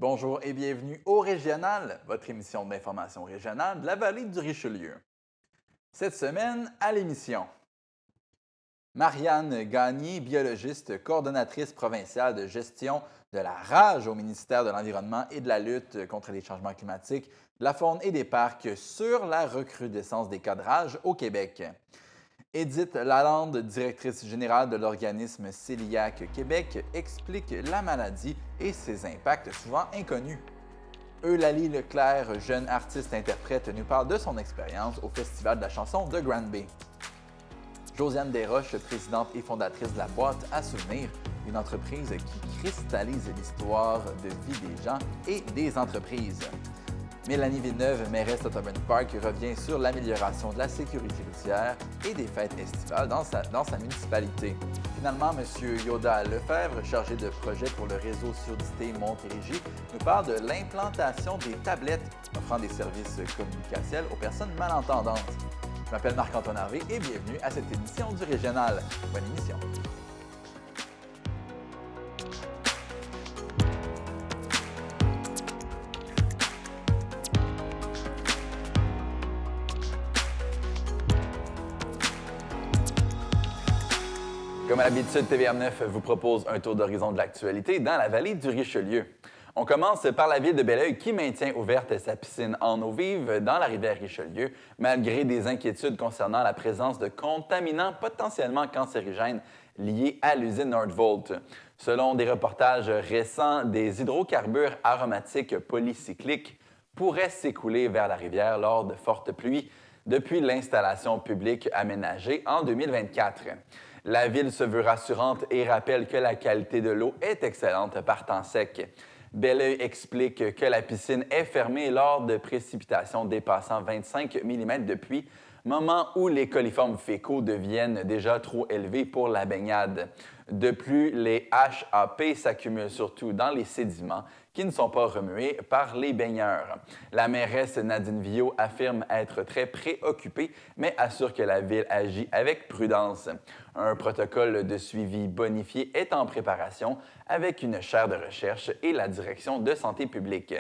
Bonjour et bienvenue au Régional, votre émission d'information régionale de la vallée du Richelieu. Cette semaine, à l'émission, Marianne Gagné, biologiste, coordonnatrice provinciale de gestion de la rage au ministère de l'Environnement et de la lutte contre les changements climatiques, de la faune et des parcs sur la recrudescence des cas de rage au Québec. Édith Lalande, directrice générale de l'organisme Cœliaque Québec, explique la maladie et ses impacts souvent inconnus. Eulalie Leclerc, jeune artiste-interprète, nous parle de son expérience au Festival de la chanson de Granby. Josiane Desroches, présidente et fondatrice de la Boîte à souvenirs, une entreprise qui cristallise l'histoire de vie des gens et des entreprises. Mélanie Villeneuve, mairesse d'Auburn Park, revient sur l'amélioration de la sécurité routière et des fêtes estivales dans sa municipalité. Finalement, M. Yoda Lefebvre, chargé de projet pour le réseau Surdité Montérégie, nous parle de l'implantation des tablettes offrant des services communicationnels aux personnes malentendantes. Je m'appelle Marc-Antoine Harvey et bienvenue à cette émission du Régional. Bonne émission! Comme à l'habitude, TVR9 vous propose un tour d'horizon de l'actualité dans la vallée du Richelieu. On commence par la ville de Belleuil qui maintient ouverte sa piscine en eau vive dans la rivière Richelieu, malgré des inquiétudes concernant la présence de contaminants potentiellement cancérigènes liés à l'usine Nordvolt. Selon des reportages récents, des hydrocarbures aromatiques polycycliques pourraient s'écouler vers la rivière lors de fortes pluies depuis l'installation publique aménagée en 2024. La ville se veut rassurante et rappelle que la qualité de l'eau est excellente par temps sec. Belleuil explique que la piscine est fermée lors de précipitations dépassant 25 mm de pluie, moment où les coliformes fécaux deviennent déjà trop élevés pour la baignade. De plus, les HAP s'accumulent surtout dans les sédiments qui ne sont pas remués par les baigneurs. La mairesse Nadine Villot affirme être très préoccupée, mais assure que la ville agit avec prudence. Un protocole de suivi bonifié est en préparation avec une chaire de recherche et la direction de santé publique.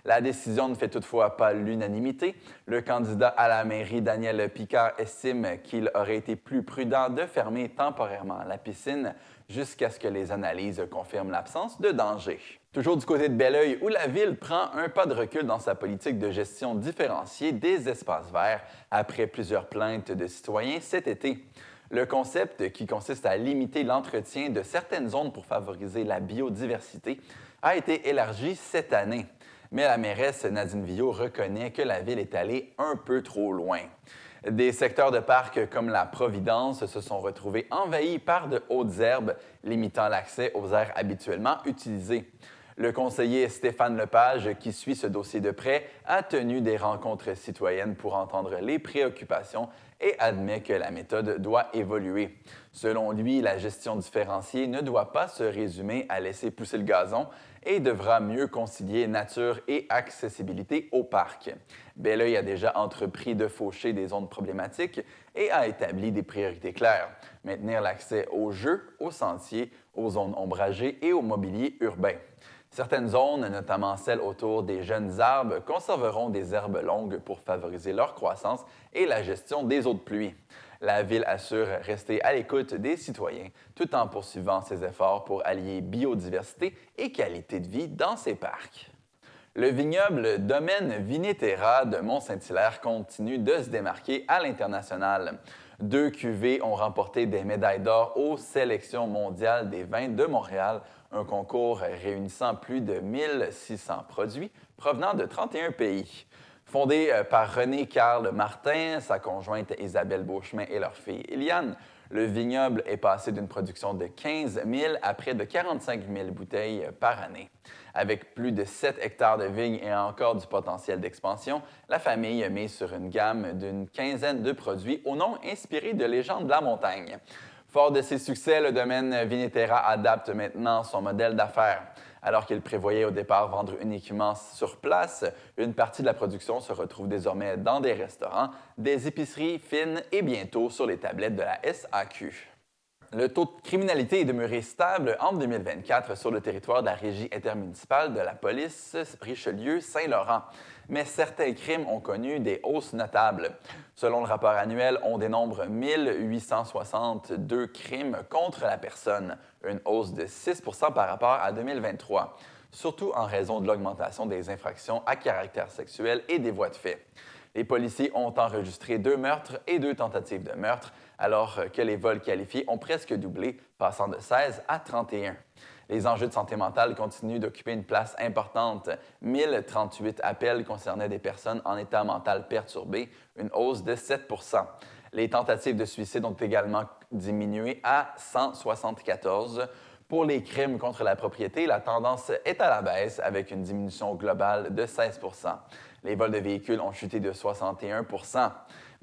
La décision ne fait toutefois pas l'unanimité. Le candidat à la mairie, Daniel Picard, estime qu'il aurait été plus prudent de fermer temporairement la piscine jusqu'à ce que les analyses confirment l'absence de danger. Toujours du côté de Belleuil, où la ville prend un pas de recul dans sa politique de gestion différenciée des espaces verts après plusieurs plaintes de citoyens cet été. Le concept, qui consiste à limiter l'entretien de certaines zones pour favoriser la biodiversité, a été élargi cette année. Mais la mairesse Nadine Villot reconnaît que la ville est allée un peu trop loin. Des secteurs de parcs comme la Providence se sont retrouvés envahis par de hautes herbes, limitant l'accès aux aires habituellement utilisées. Le conseiller Stéphane Lepage, qui suit ce dossier de près, a tenu des rencontres citoyennes pour entendre les préoccupations et admet que la méthode doit évoluer. Selon lui, la gestion différenciée ne doit pas se résumer à laisser pousser le gazon et devra mieux concilier nature et accessibilité au parc. Belleuil a déjà entrepris de faucher des zones problématiques et a établi des priorités claires. Maintenir l'accès aux jeux, aux sentiers, aux zones ombragées et au mobilier urbain. Certaines zones, notamment celles autour des jeunes arbres, conserveront des herbes longues pour favoriser leur croissance et la gestion des eaux de pluie. La ville assure rester à l'écoute des citoyens tout en poursuivant ses efforts pour allier biodiversité et qualité de vie dans ses parcs. Le vignoble Domaine Vineterra de Mont-Saint-Hilaire continue de se démarquer à l'international. 2 cuvées ont remporté des médailles d'or aux sélections mondiales des vins de Montréal, un concours réunissant plus de 1600 produits provenant de 31 pays. Fondé par René-Carl Martin, sa conjointe Isabelle Beauchemin et leur fille Eliane, le vignoble est passé d'une production de 15 000 à près de 45 000 bouteilles par année. Avec plus de 7 hectares de vignes et encore du potentiel d'expansion, la famille mise sur une gamme d'une quinzaine de produits au nom inspiré de légendes de la montagne. Fort de ses succès, le domaine Vineterra adapte maintenant son modèle d'affaires. Alors qu'il prévoyait au départ vendre uniquement sur place, une partie de la production se retrouve désormais dans des restaurants, des épiceries fines et bientôt sur les tablettes de la SAQ. Le taux de criminalité est demeuré stable en 2024 sur le territoire de la Régie intermunicipale de la police Richelieu-Saint-Laurent, mais certains crimes ont connu des hausses notables. Selon le rapport annuel, on dénombre 1862 crimes contre la personne, une hausse de 6 par rapport à 2023, surtout en raison de l'augmentation des infractions à caractère sexuel et des voies de fait. Les policiers ont enregistré 2 meurtres et 2 tentatives de meurtre, alors que les vols qualifiés ont presque doublé, passant de 16 à 31. Les enjeux de santé mentale continuent d'occuper une place importante. 1038 appels concernaient des personnes en état mental perturbé, une hausse de 7 Les tentatives de suicide ont également diminué à 174. Pour les crimes contre la propriété, la tendance est à la baisse avec une diminution globale de 16 Les vols de véhicules ont chuté de 61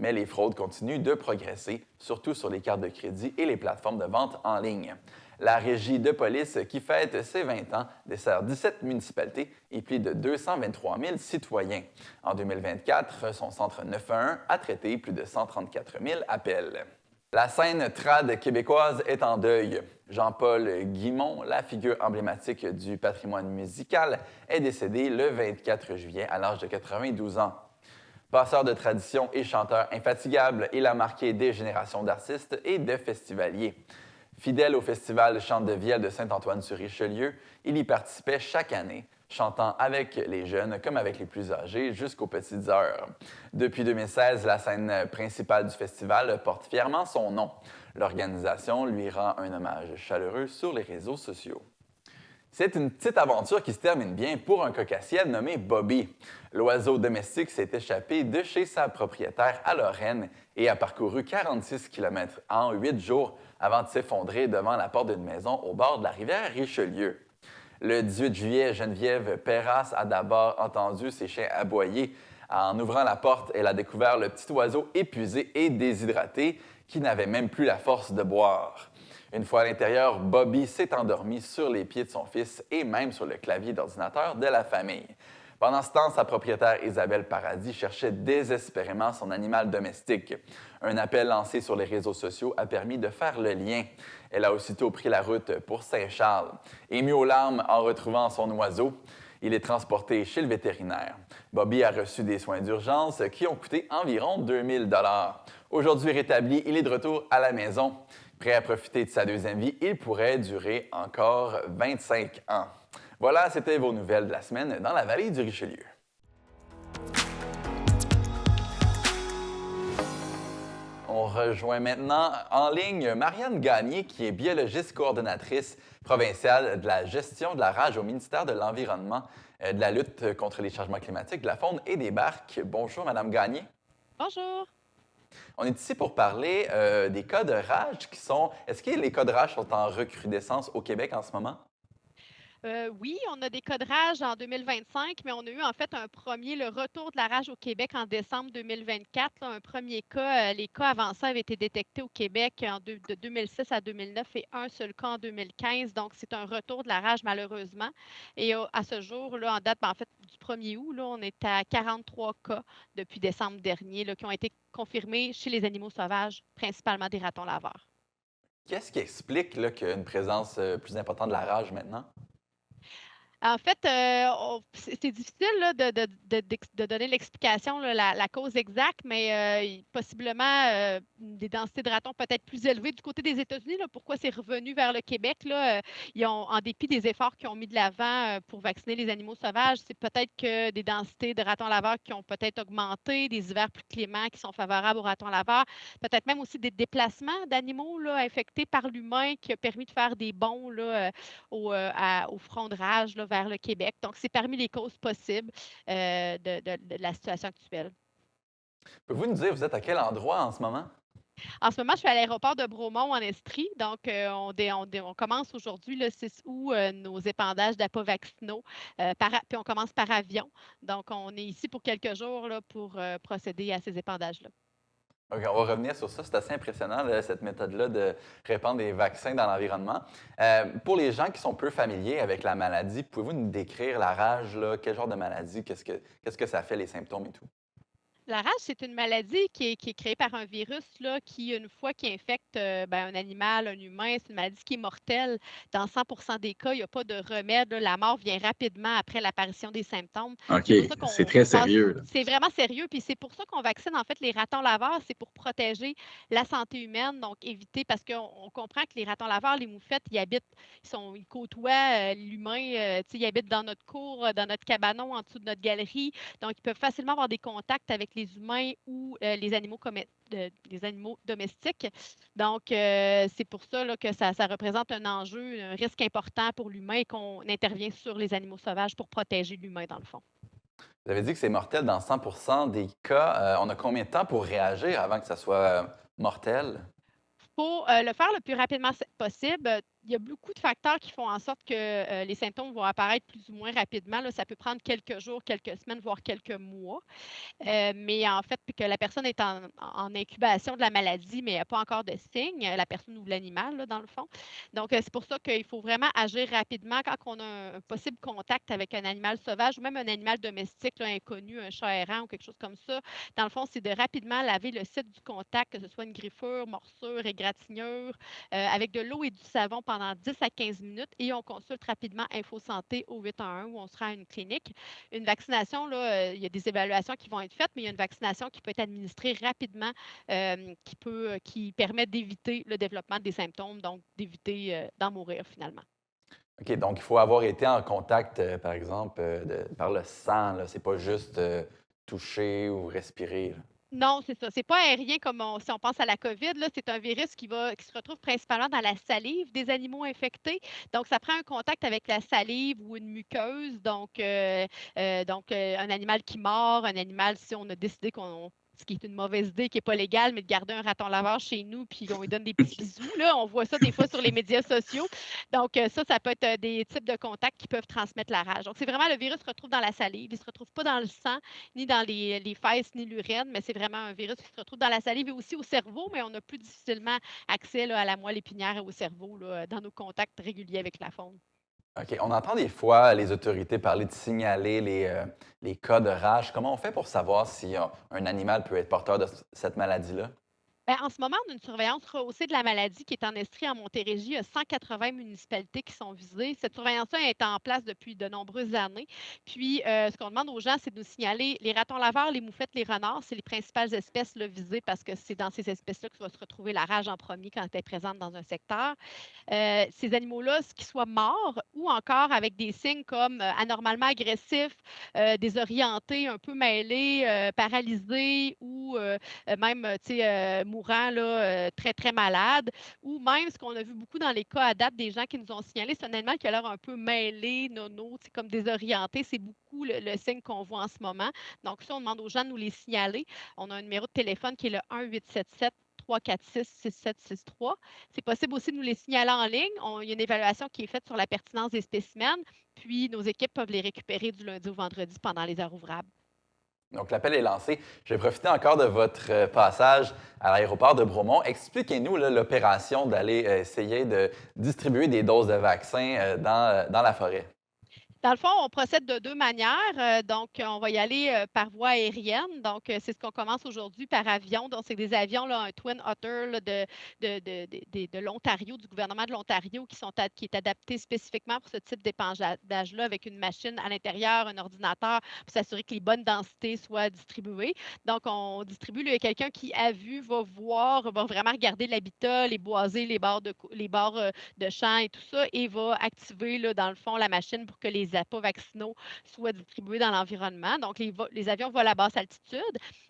mais les fraudes continuent de progresser, surtout sur les cartes de crédit et les plateformes de vente en ligne. La Régie de police, qui fête ses 20 ans, dessert 17 municipalités et plus de 223 000 citoyens. En 2024, son centre 911 a traité plus de 134 000 appels. La scène trad québécoise est en deuil. Jean-Paul Guimond, la figure emblématique du patrimoine musical, est décédé le 24 juillet à l'âge de 92 ans. Passeur de tradition et chanteur infatigable, il a marqué des générations d'artistes et de festivaliers. Fidèle au Festival Chante de Vielle de Saint-Antoine-sur-Richelieu, il y participait chaque année, chantant avec les jeunes comme avec les plus âgés jusqu'aux petites heures. Depuis 2016, la scène principale du festival porte fièrement son nom. L'organisation lui rend un hommage chaleureux sur les réseaux sociaux. C'est une petite aventure qui se termine bien pour un cocassiel nommé Bobby. L'oiseau domestique s'est échappé de chez sa propriétaire à Lorraine et a parcouru 46 km en 8 jours avant de s'effondrer devant la porte d'une maison au bord de la rivière Richelieu. Le 18 juillet, Geneviève Perras a d'abord entendu ses chiens aboyer. En ouvrant la porte, elle a découvert le petit oiseau épuisé et déshydraté qui n'avait même plus la force de boire. Une fois à l'intérieur, Bobby s'est endormi sur les pieds de son fils et même sur le clavier d'ordinateur de la famille. Pendant ce temps, sa propriétaire Isabelle Paradis cherchait désespérément son animal domestique. Un appel lancé sur les réseaux sociaux a permis de faire le lien. Elle a aussitôt pris la route pour Saint-Charles. Ému aux larmes en retrouvant son oiseau, il est transporté chez le vétérinaire. Bobby a reçu des soins d'urgence qui ont coûté environ 2 000 $. Aujourd'hui rétabli, il est de retour à la maison. Prêt à profiter de sa deuxième vie, il pourrait durer encore 25 ans. Voilà, c'était vos nouvelles de la semaine dans la vallée du Richelieu. On rejoint maintenant en ligne Marianne Gagné, qui est biologiste coordonnatrice provinciale de la gestion de la rage au ministère de l'Environnement, de la lutte contre les changements climatiques, de la faune et des barques. Bonjour, Madame Gagné. Bonjour. On est ici pour parler des cas de rage qui sont... Est-ce que les cas de rage sont en recrudescence au Québec en ce moment? Oui, on a des cas de rage en 2025, mais on a eu en fait le retour de la rage au Québec en décembre 2024. Là, un premier cas, les cas avant ça avaient été détectés au Québec de 2006 à 2009 et un seul cas en 2015. Donc, c'est un retour de la rage malheureusement. Et à ce jour, là, en date, en fait, du 1er août, là, on est à 43 cas depuis décembre dernier là, qui ont été confirmés chez les animaux sauvages, principalement des ratons laveurs. Qu'est-ce qui explique là, qu'il y a une présence plus importante de la rage maintenant? En fait, c'est difficile là, de donner l'explication, là, la cause exacte, mais possiblement des densités de ratons peut-être plus élevées du côté des États-Unis. Là, pourquoi c'est revenu vers le Québec? Là, ils ont, en dépit des efforts qu'ils ont mis de l'avant pour vacciner les animaux sauvages, c'est peut-être que des densités de ratons laveurs qui ont peut-être augmenté, des hivers plus cléments qui sont favorables aux ratons laveurs, peut-être même aussi des déplacements d'animaux là, infectés par l'humain qui a permis de faire des bonds là, au front de rage là, vers le Québec. Donc, c'est parmi les causes possibles de la situation actuelle. Pouvez-vous nous dire, vous êtes à quel endroit en ce moment? En ce moment, je suis à l'aéroport de Bromont en Estrie. Donc, on commence aujourd'hui, le 6 août, nos épandages d'apovaccinaux. Puis, on commence par avion. Donc, on est ici pour quelques jours là, pour procéder à ces épandages-là. OK, on va revenir sur ça. C'est assez impressionnant, là, cette méthode-là de répandre des vaccins dans l'environnement. Pour les gens qui sont peu familiers avec la maladie, pouvez-vous nous décrire la rage? Là? Quel genre de maladie? Qu'est-ce que ça fait, les symptômes et tout? La rage, c'est une maladie qui est créée par un virus là, qui, une fois qu'il infecte un animal, un humain, c'est une maladie qui est mortelle. Dans 100 des cas, il n'y a pas de remède, là. La mort vient rapidement après l'apparition des symptômes. OK, C'est pour ça c'est qu'on très on passe. sérieux, là. C'est vraiment sérieux, puis c'est pour ça qu'on vaccine en fait les ratons laveurs, c'est pour protéger la santé humaine, donc éviter, parce qu'on comprend que les ratons laveurs, les moufettes, ils côtoient l'humain, tu sais, ils habitent dans notre cour, dans notre cabanon, en dessous de notre galerie. Donc, ils peuvent facilement avoir des contacts avec les humains ou les animaux domestiques. Donc, c'est pour ça là, que ça représente un enjeu, un risque important pour l'humain et qu'on intervient sur les animaux sauvages pour protéger l'humain, dans le fond. Vous avez dit que c'est mortel dans 100 des cas. On a combien de temps pour réagir avant que ça soit mortel? Pour le faire le plus rapidement possible, il y a beaucoup de facteurs qui font en sorte que les symptômes vont apparaître plus ou moins rapidement. Là, ça peut prendre quelques jours, quelques semaines, voire quelques mois. Mais en fait, puis que la personne est en incubation de la maladie, mais il n'y a pas encore de signes, la personne ou l'animal, là, dans le fond. Donc, c'est pour ça qu'il faut vraiment agir rapidement quand on a un possible contact avec un animal sauvage ou même un animal domestique là, inconnu, un chat errant ou quelque chose comme ça. Dans le fond, c'est de rapidement laver le site du contact, que ce soit une griffure, morsure, égratignure, avec de l'eau et du savon pendant 10 à 15 minutes et on consulte rapidement Info Santé au 811 où on sera à une clinique. Une vaccination, là, il y a des évaluations qui vont être faites, mais il y a une vaccination qui peut être administrée rapidement, qui permet d'éviter le développement des symptômes, donc d'éviter d'en mourir finalement. OK, donc il faut avoir été en contact, par exemple, par le sang. Ce n'est pas juste toucher ou respirer. Là. Non, c'est ça. C'est pas aérien comme si on pense à la COVID, là, c'est un virus qui se retrouve principalement dans la salive des animaux infectés. Donc, ça prend un contact avec la salive ou une muqueuse. Donc, un animal qui mord, un animal, si on a décidé ce qui est une mauvaise idée, qui n'est pas légal, mais de garder un raton laveur chez nous, puis on lui donne des petits bisous. Là. On voit ça des fois sur les médias sociaux. Donc, ça peut être des types de contacts qui peuvent transmettre la rage. Donc, c'est vraiment le virus se retrouve dans la salive. Il ne se retrouve pas dans le sang, ni dans les fesses, ni l'urine, mais c'est vraiment un virus qui se retrouve dans la salive et aussi au cerveau, mais on a plus difficilement accès là, à la moelle épinière et au cerveau là, dans nos contacts réguliers avec la faune. OK, on entend des fois les autorités parler de signaler les cas de rage. Comment on fait pour savoir si un animal peut être porteur de cette maladie-là? Ben, en ce moment, on a une surveillance rehaussée de la maladie qui est en Estrie, en Montérégie. Il y a 180 municipalités qui sont visées. Cette surveillance-là est en place depuis de nombreuses années. Puis, ce qu'on demande aux gens, c'est de nous signaler les ratons laveurs, les moufettes, les renards. C'est les principales espèces là, visées parce que c'est dans ces espèces-là que va se retrouver la rage en premier quand elle est présente dans un secteur. Ces animaux-là, qu'ils soient morts ou encore avec des signes comme anormalement agressifs, désorientés, un peu mêlés, paralysés ou même mourant, là, très, très malade. Ou même ce qu'on a vu beaucoup dans les cas à date des gens qui nous ont signalé, c'est un animal qui a l'air un peu mêlé, nono, comme désorienté. C'est beaucoup le signe qu'on voit en ce moment. Donc, ça, on demande aux gens de nous les signaler. On a un numéro de téléphone qui est le 1-877 346 6763. C'est possible aussi de nous les signaler en ligne. Il y a une évaluation qui est faite sur la pertinence des spécimens, puis nos équipes peuvent les récupérer du lundi au vendredi pendant les heures ouvrables. Donc, l'appel est lancé. Je vais profiter encore de votre passage à l'aéroport de Bromont. Expliquez-nous là, l'opération d'aller essayer de distribuer des doses de vaccins dans la forêt. Dans le fond, on procède de deux manières. Donc, on va y aller par voie aérienne. Donc, c'est ce qu'on commence aujourd'hui par avion. Donc, c'est des avions, là, un Twin Otter là, de l'Ontario, du gouvernement de l'Ontario, qui est adapté spécifiquement pour ce type d'épandage-là, avec une machine à l'intérieur, un ordinateur, pour s'assurer que les bonnes densités soient distribuées. Donc, on distribue, là, quelqu'un qui a vu, va voir, va vraiment regarder l'habitat, les boisés, les bords de champs et tout ça, et va activer, là, dans le fond, la machine pour que les appâts vaccinaux soient distribués dans l'environnement. Donc, les avions volent à basse altitude.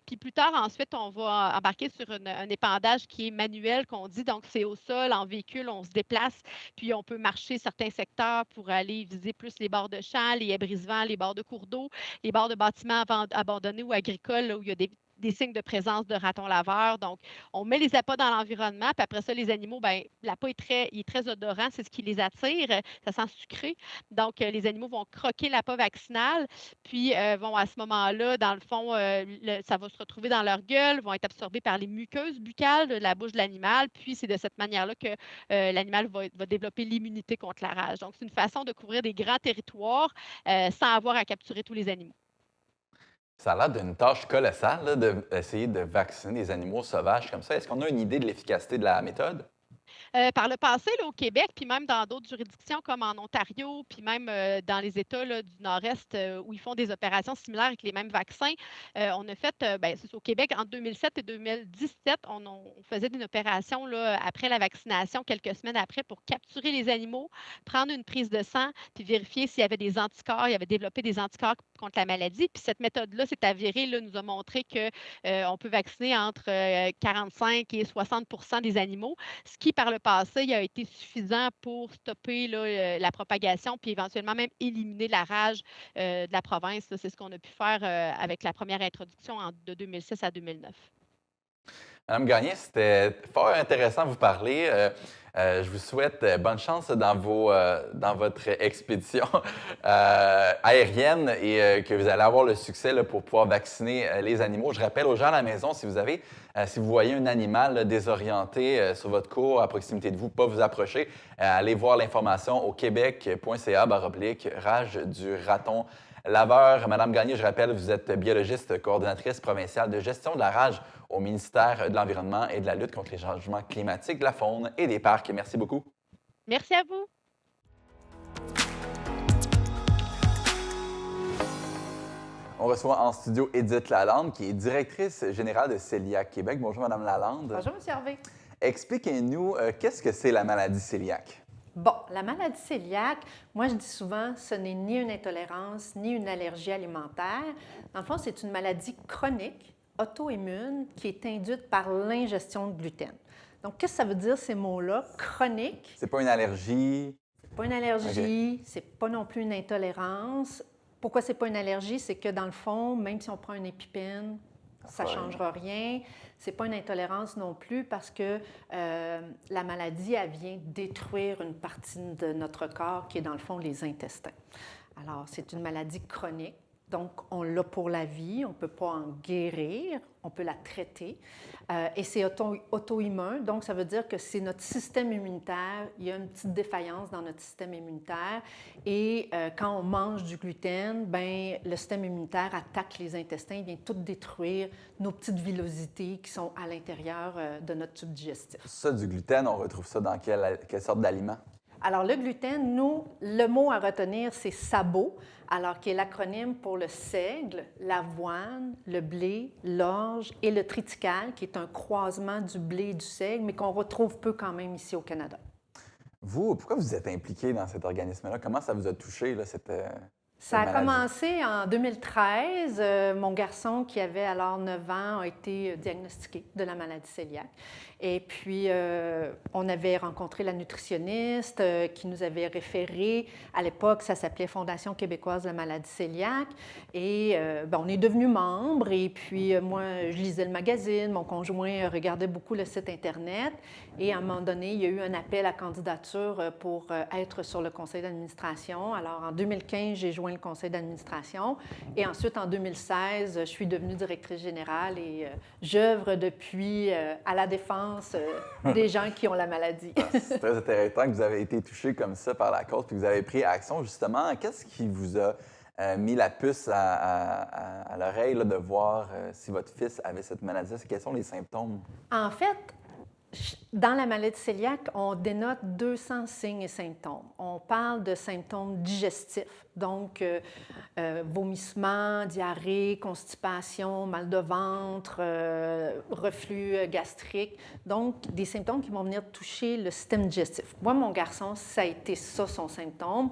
Puis plus tard, ensuite, on va embarquer sur un épandage qui est manuel, qu'on dit. Donc, c'est au sol, en véhicule, on se déplace, puis on peut marcher certains secteurs pour aller viser plus les bords de champs, les haies brise-vent, les bords de cours d'eau, les bords de bâtiments abandonnés ou agricoles, là, où il y a des signes de présence de ratons laveurs. Donc, on met les appâts dans l'environnement, puis après ça, les animaux, ben, l'appât il est très odorant, c'est ce qui les attire, ça sent sucré. Donc, les animaux vont croquer l'appât vaccinal, puis vont à ce moment-là, dans le fond, ça va se retrouver dans leur gueule, vont être absorbés par les muqueuses buccales de la bouche de l'animal, puis c'est de cette manière-là que l'animal va développer l'immunité contre la rage. Donc, c'est une façon de couvrir des grands territoires sans avoir à capturer tous les animaux. Ça a l'air d'une tâche colossale d'essayer de vacciner des animaux sauvages comme ça. Est-ce qu'on a une idée de l'efficacité de la méthode? Par le passé, là, au Québec, puis même dans d'autres juridictions comme en Ontario, puis même dans les États là, du Nord-Est où ils font des opérations similaires avec les mêmes vaccins, on a fait, ben, c'est ça, au Québec, en 2007 et 2017, on faisait une opération là, après la vaccination, quelques semaines après, pour capturer les animaux, prendre une prise de sang, puis vérifier s'il y avait des anticorps, il y avait développé des anticorps contre la maladie. Puis cette méthode-là s'est avérée, là, nous a montré qu'on peut vacciner entre 45 et 60 des animaux, ce qui, par le passé, a été suffisant pour stopper là, la propagation, puis éventuellement même éliminer la rage de la province. Là. C'est ce qu'on a pu faire avec la première introduction de 2006 à 2009. Madame Gagné, c'était fort intéressant de vous parler. Je vous souhaite bonne chance dans votre expédition aérienne et que vous allez avoir le succès là, pour pouvoir vacciner les animaux. Je rappelle aux gens à la maison, si vous voyez un animal là, désorienté sur votre cours à proximité de vous, pas vous approcher, allez voir l'information au québec.ca/rage du raton laveur. Madame Gagné, je rappelle, vous êtes biologiste, coordonnatrice provinciale de gestion de la rage au ministère de l'Environnement et de la lutte contre les changements climatiques, de la faune et des parcs. Merci beaucoup. Merci à vous. On reçoit en studio Édith Lalande, qui est directrice générale de Cœliaque Québec. Bonjour, Madame Lalande. Bonjour, M. Hervé. Expliquez-nous, qu'est-ce que c'est la maladie cœliaque? Bon, la maladie cœliaque, moi je dis souvent, ce n'est ni une intolérance ni une allergie alimentaire. Dans le fond, c'est une maladie chronique, auto-immune, qui est induite par l'ingestion de gluten. Donc, qu'est-ce que ça veut dire ces mots-là? Chronique. C'est pas une allergie? C'est pas une allergie, c'est pas non plus une intolérance. Pourquoi c'est pas une allergie? C'est que dans le fond, même si on prend une épipène, ça ne changera rien. Ce n'est pas une intolérance non plus parce que la maladie, elle vient détruire une partie de notre corps qui est dans le fond les intestins. Alors, c'est une maladie chronique. Donc, on l'a pour la vie, on ne peut pas en guérir, on peut la traiter. Et c'est auto-immun, donc ça veut dire que c'est notre système immunitaire, il y a une petite défaillance dans notre système immunitaire. Et quand on mange du gluten, bien, le système immunitaire attaque les intestins, il vient tout détruire nos petites villosités qui sont à l'intérieur de notre tube digestif. Ça, du gluten, on retrouve ça dans quelle sorte d'aliments? Alors, le gluten, nous, le mot à retenir, c'est sabot, alors qui est l'acronyme pour le seigle, l'avoine, le blé, l'orge et le triticale, qui est un croisement du blé et du seigle, mais qu'on retrouve peu quand même ici au Canada. Vous, pourquoi vous êtes impliqué dans cet organisme-là? Comment ça vous a touché, là, cette Ça a maladie? commencé en 2013. Mon garçon, qui avait alors 9 ans, a été diagnostiqué de la maladie cœliaque. Et puis, on avait rencontré la nutritionniste qui nous avait référé. À l'époque, ça s'appelait Fondation québécoise de la maladie cœliaque. Et on est devenus membres. Et puis, moi, je lisais le magazine. Mon conjoint regardait beaucoup le site Internet. Et à un moment donné, il y a eu un appel à candidature pour être sur le conseil d'administration. Alors, en 2015, j'ai joint le conseil d'administration. Et ensuite, en 2016, je suis devenue directrice générale et j'œuvre depuis à la défense des gens qui ont la maladie. C'est très intéressant que vous avez été touché comme ça par la cause puis que vous avez pris action, justement. Qu'est-ce qui vous a mis la puce à l'oreille là, de voir si votre fils avait cette maladie? Quels sont les symptômes? En fait, dans la maladie cœliaque, on dénote 200 signes et symptômes. On parle de symptômes digestifs, donc vomissements, diarrhée, constipation, mal de ventre, reflux gastrique, donc des symptômes qui vont venir toucher le système digestif. Moi, mon garçon, ça a été ça son symptôme,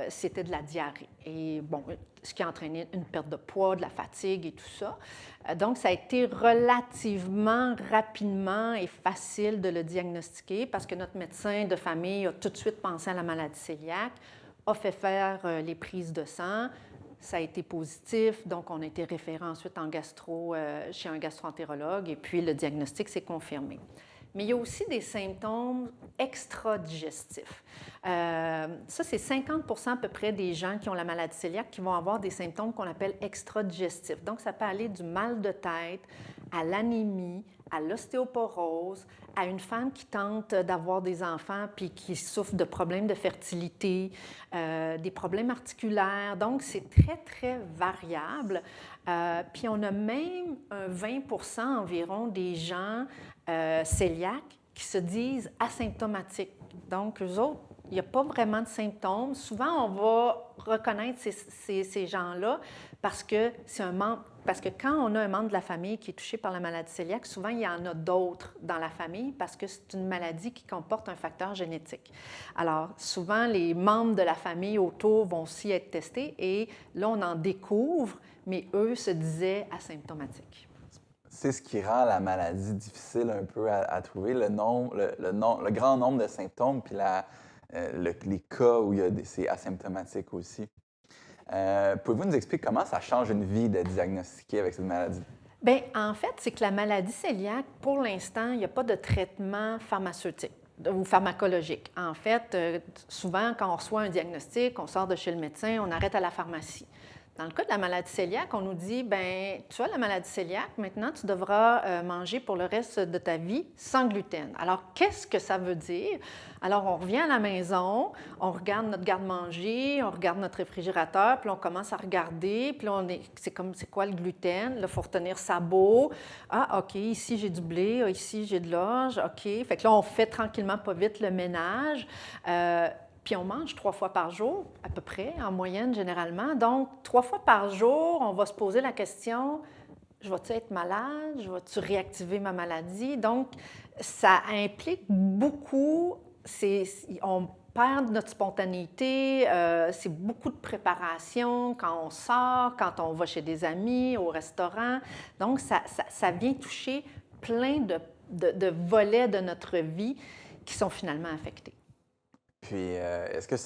c'était de la diarrhée. Et bon, ce qui a entraîné une perte de poids, de la fatigue et tout ça. Donc, ça a été relativement rapidement et facile de le diagnostiquer parce que notre médecin de famille a tout de suite pensé à la maladie cœliaque, a fait faire les prises de sang. Ça a été positif, donc on a été référé ensuite en chez un gastro-entérologue et puis le diagnostic s'est confirmé. Mais il y a aussi des symptômes extra-digestifs. Ça, c'est 50% à peu près des gens qui ont la maladie cœliaque qui vont avoir des symptômes qu'on appelle extra-digestifs. Donc, ça peut aller du mal de tête à l'anémie, à l'ostéoporose, à une femme qui tente d'avoir des enfants puis qui souffre de problèmes de fertilité, des problèmes articulaires. Donc, c'est très, très variable. Puis on a même 20 environ des gens cœliaques qui se disent asymptomatiques. Donc, eux autres, il n'y a pas vraiment de symptômes. Souvent, on va reconnaître ces gens-là parce que c'est un membre. Parce que quand on a un membre de la famille qui est touché par la maladie cœliaque, souvent, il y en a d'autres dans la famille parce que c'est une maladie qui comporte un facteur génétique. Alors, souvent, les membres de la famille autour vont aussi être testés et là, on en découvre, mais eux se disaient asymptomatiques. C'est ce qui rend la maladie difficile un peu à trouver, le grand nombre de symptômes, puis les cas où c'est asymptomatique aussi. Pouvez-vous nous expliquer comment ça change une vie de diagnostiquer avec cette maladie? Bien, en fait, c'est que la maladie cœliaque, pour l'instant, il n'y a pas de traitement pharmaceutique ou pharmacologique. En fait, souvent, quand on reçoit un diagnostic, on sort de chez le médecin, on arrête à la pharmacie. Dans le cas de la maladie cœliaque, on nous dit, bien, tu as la maladie cœliaque, maintenant tu devras manger pour le reste de ta vie sans gluten. Alors, qu'est-ce que ça veut dire? Alors, on revient à la maison, on regarde notre garde-manger, on regarde notre réfrigérateur, puis on commence à regarder, puis là, c'est quoi le gluten? Là, il faut retenir sabot. Ah, OK, ici j'ai du blé, ici j'ai de l'orge, OK. Fait que là, on fait tranquillement, pas vite, le ménage. Puis on mange 3 fois par jour, à peu près, en moyenne, généralement. Donc, 3 fois par jour, on va se poser la question, je vais-tu être malade? Je vais-tu réactiver ma maladie? Donc, ça implique beaucoup, on perd notre spontanéité, c'est beaucoup de préparation quand on sort, quand on va chez des amis, au restaurant. Donc, ça vient toucher plein de volets de notre vie qui sont finalement affectés. Puis, est-ce que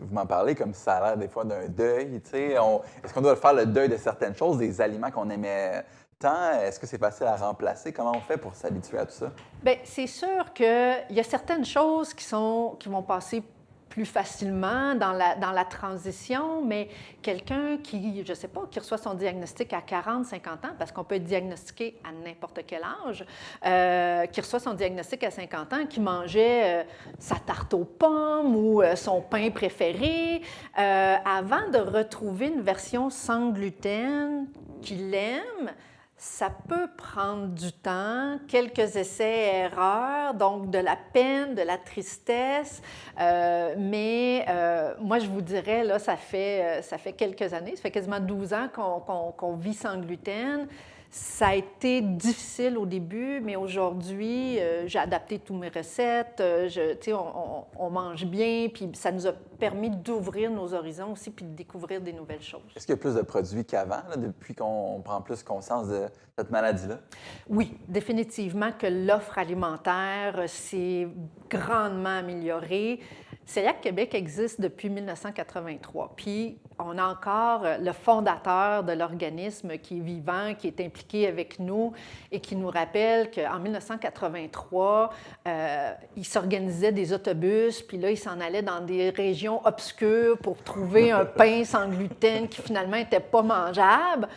vous m'en parlez comme ça a l'air des fois d'un deuil, tu sais? Est-ce qu'on doit faire le deuil de certaines choses, des aliments qu'on aimait tant? Est-ce que c'est facile à remplacer? Comment on fait pour s'habituer à tout ça? Bien, c'est sûr qu'il y a certaines choses qui vont passer plus facilement dans la transition, mais quelqu'un qui, je ne sais pas, qui reçoit son diagnostic à 40, 50 ans, parce qu'on peut être diagnostiqué à n'importe quel âge, qui reçoit son diagnostic à 50 ans, qui mangeait sa tarte aux pommes ou son pain préféré, avant de retrouver une version sans gluten qu'il aime, ça peut prendre du temps, quelques essais-erreurs, donc de la peine, de la tristesse, mais moi, je vous dirais, là, ça fait quelques années, ça fait quasiment 12 ans qu'on vit sans gluten. Ça a été difficile au début, mais aujourd'hui, j'ai adapté toutes mes recettes, on mange bien, puis ça nous a permis d'ouvrir nos horizons aussi, puis de découvrir des nouvelles choses. Est-ce qu'il y a plus de produits qu'avant, là, depuis qu'on prend plus conscience de cette maladie-là? Oui, définitivement que l'offre alimentaire s'est grandement améliorée. Cœliaque Québec existe depuis 1983, puis on a encore le fondateur de l'organisme qui est vivant, qui est impliqué avec nous et qui nous rappelle qu'en 1983, il s'organisait des autobus, puis là, il s'en allait dans des régions obscures pour trouver un pain sans gluten qui finalement n'était pas mangeable.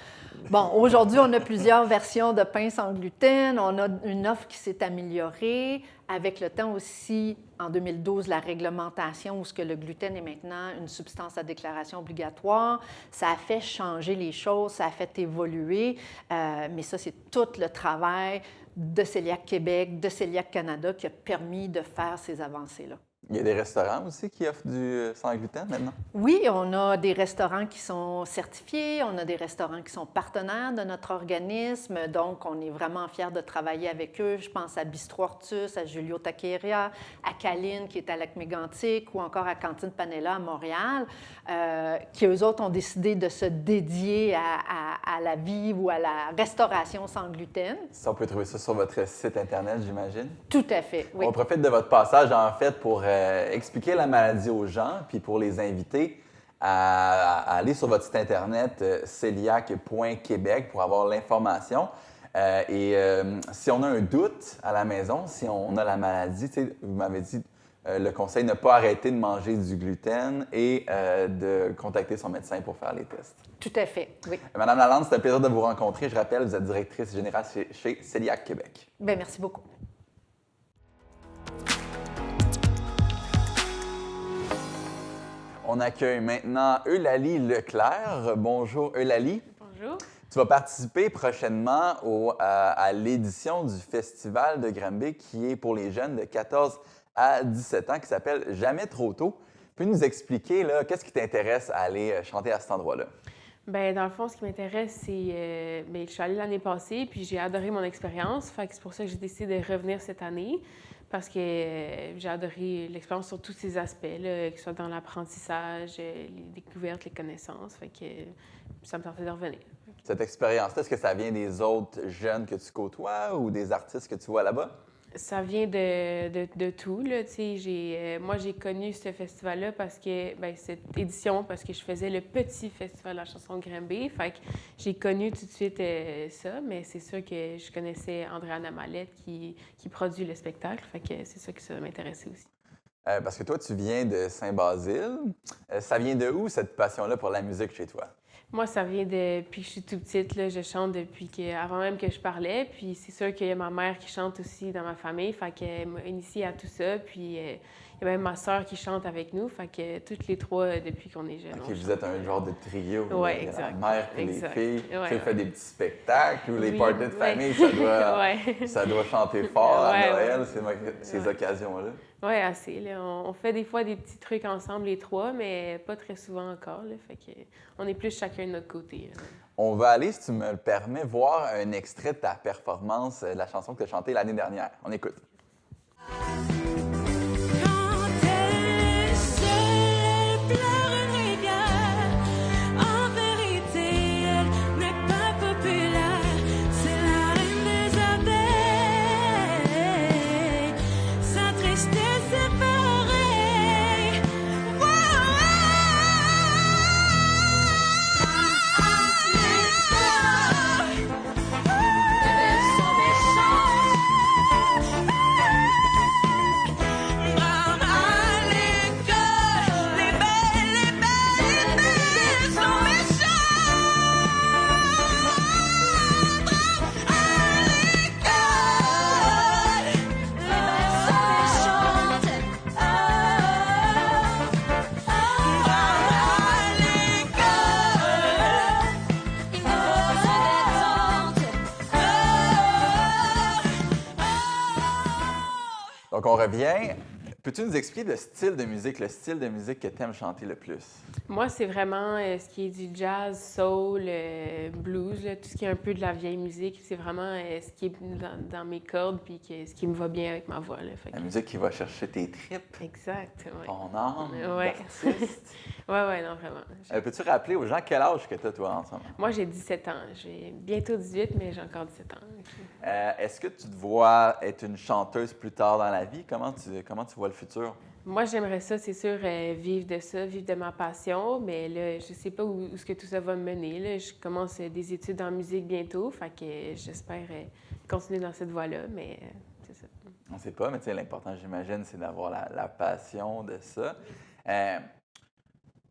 Bon, aujourd'hui, on a plusieurs versions de pain sans gluten. On a une offre qui s'est améliorée. Avec le temps aussi, en 2012, la réglementation où ce que le gluten est maintenant une substance à déclaration obligatoire, ça a fait changer les choses, ça a fait évoluer. Mais ça, c'est tout le travail de Cœliaque Québec, de Cœliaque Canada qui a permis de faire ces avancées-là. Il y a des restaurants aussi qui offrent du sans gluten maintenant? Oui, on a des restaurants qui sont certifiés, on a des restaurants qui sont partenaires de notre organisme, donc on est vraiment fiers de travailler avec eux. Je pense à Bistro Ortus, à Julio Taqueria, à Caline qui est à Lac-Mégantic ou encore à Cantine Panella à Montréal, qui eux autres ont décidé de se dédier à la vie ou à la restauration sans gluten. Ça, on peut trouver ça sur votre site Internet, j'imagine? Tout à fait, oui. On profite de votre passage, en fait, pour expliquer la maladie aux gens, puis pour les inviter à aller sur votre site Internet celiac.québec pour avoir l'information. Si on a un doute à la maison, si on a la maladie, vous m'avez dit le conseil ne pas arrêter de manger du gluten et de contacter son médecin pour faire les tests. Tout à fait, oui. Madame Lalande, c'est un plaisir de vous rencontrer. Je rappelle, vous êtes directrice générale chez Celiac Québec. Bien, merci beaucoup. On accueille maintenant Eulalie Leclerc. Bonjour Eulalie. Bonjour. Tu vas participer prochainement à l'édition du Festival de Granby qui est pour les jeunes de 14 à 17 ans qui s'appelle Jamais trop tôt. Peux-tu nous expliquer qu'est-ce qui t'intéresse à aller chanter à cet endroit-là? Bien, dans le fond, ce qui m'intéresse, c'est... je suis allée l'année passée, puis j'ai adoré mon expérience. Fait que c'est pour ça que j'ai décidé de revenir cette année, parce que j'ai adoré l'expérience sur tous ces aspects-là, que ce soit dans l'apprentissage, les découvertes, les connaissances. Fait que ça me tentait de revenir. Cette expérience-là, est-ce que ça vient des autres jeunes que tu côtoies ou des artistes que tu vois là-bas? Ça vient de tout, là, tu sais. Moi, j'ai connu ce festival-là parce que, cette édition, parce que je faisais le petit festival de la chanson Granby. Fait que j'ai connu tout de suite ça, mais c'est sûr que je connaissais Andréane Mallette qui produit le spectacle. Fait que c'est ça qui m'intéressait aussi. Parce que toi, tu viens de Saint-Basile. Ça vient de où, cette passion-là pour la musique chez toi? Moi, ça vient depuis que je suis toute petite. Là, je chante avant même que je parlais. Puis c'est sûr qu'il y a ma mère qui chante aussi dans ma famille. Fait qu'elle m'a initiée à tout ça. Puis il y a même ma sœur qui chante avec nous. Fait que toutes les trois, depuis qu'on est jeunes. OK, vous êtes un genre de trio. Oui, La exact. mère et les filles. Ouais, Tu fais des petits spectacles ou les Oui, parties de famille, ça doit, ça doit chanter fort à Noël, ces occasions-là. Oui, assez. Là. On fait des fois des petits trucs ensemble, les trois, mais pas très souvent encore. Là. Fait que on est plus chacun de notre côté. Là. On va aller, si tu me le permets, voir un extrait de ta performance de la chanson que tu as chantée l'année dernière. On écoute. Donc, on revient. Peux-tu nous expliquer le style de musique que tu aimes chanter le plus? Moi, c'est vraiment ce qui est du jazz, soul, blues, là, tout ce qui est un peu de la vieille musique. C'est vraiment ce qui est dans mes cordes puis ce qui me va bien avec ma voix. Là. La musique qui va chercher tes tripes. Exact, oui. Ton âme Ouais. d'artiste. Oui, non, vraiment. Peux-tu rappeler aux gens quel âge que tu as, toi, en ce moment? Moi, j'ai 17 ans. J'ai bientôt 18, mais j'ai encore 17 ans. Est-ce que tu te vois être une chanteuse plus tard dans la vie? Comment tu vois le futur? Moi, j'aimerais ça, c'est sûr, vivre de ça, vivre de ma passion, mais là, je sais pas où ce que tout ça va me mener. Là. Je commence des études en musique bientôt, fait que j'espère continuer dans cette voie-là, mais c'est ça. On ne sait pas, mais l'important, j'imagine, c'est d'avoir la passion de ça.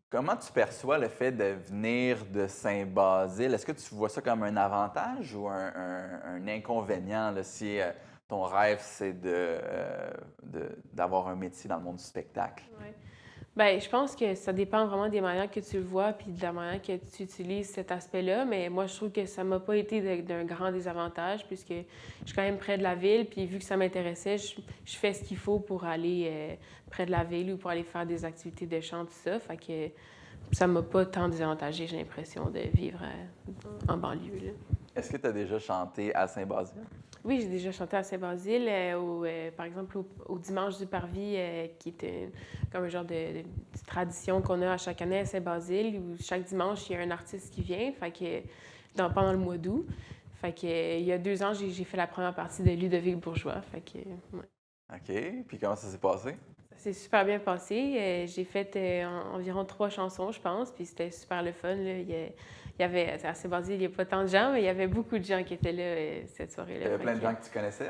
Comment tu perçois le fait de venir de Saint-Basile? Est-ce que tu vois ça comme un avantage ou un inconvénient là, si ton rêve, c'est d'avoir un métier dans le monde du spectacle? Ouais. Bien, je pense que ça dépend vraiment des manières que tu le vois puis de la manière que tu utilises cet aspect-là. Mais moi, je trouve que ça m'a pas été d'un grand désavantage puisque je suis quand même près de la ville. Puis vu que ça m'intéressait, je fais ce qu'il faut pour aller près de la ville ou pour aller faire des activités de chant, tout ça. Fait que ça m'a pas tant désavantagé, j'ai l'impression, de vivre en banlieue. Là. Est-ce que tu as déjà chanté à Saint-Basile? Oui, j'ai déjà chanté à Saint-Basile, par exemple au Dimanche du Parvis, qui est comme un genre de tradition qu'on a à chaque année à Saint-Basile, où chaque dimanche, il y a un artiste qui vient, fait que, pendant le mois d'août. Fait que, il y a 2 ans, j'ai fait la première partie de Ludovic Bourgeois. Fait que, ouais. OK. Puis comment ça s'est passé? Ça s'est super bien passé. J'ai fait environ 3 chansons, je pense, puis c'était super le fun. Là. Il y avait, à Saint-Basile, il n'y a pas tant de gens, mais il y avait beaucoup de gens qui étaient là cette soirée-là. Il y avait plein de gens que tu connaissais?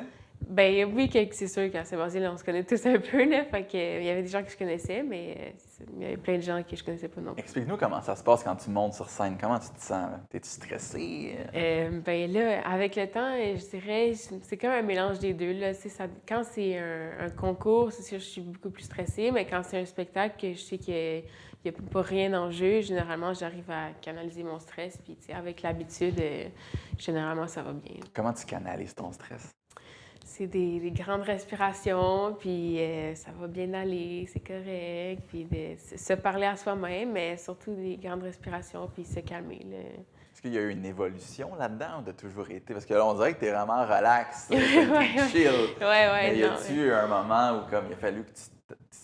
Ben oui, c'est sûr qu'à Saint-Basile, on se connaît tous un peu, là. Fait que, il y avait des gens que je connaissais, mais il y avait plein de gens que je connaissais pas non plus. Explique-nous comment ça se passe quand tu montes sur scène. Comment tu te sens? T'es-tu stressé? Ben là, avec le temps, je dirais, c'est comme un mélange des deux, là. Quand c'est un concours, c'est sûr que je suis beaucoup plus stressée, mais quand c'est un spectacle, que je sais qu'il n'y a pas rien en jeu, généralement, j'arrive à canaliser mon stress. Puis, tu sais, avec l'habitude, généralement, ça va bien. Comment tu canalises ton stress? C'est des grandes respirations, puis ça va bien aller, c'est correct. Puis de se parler à soi-même, mais surtout des grandes respirations, puis se calmer, là. Est-ce qu'il y a eu une évolution là-dedans ou de toujours été? Parce que là, on dirait que t'es vraiment relax, t'es chill. Mais y a-tu un moment où comme il a fallu que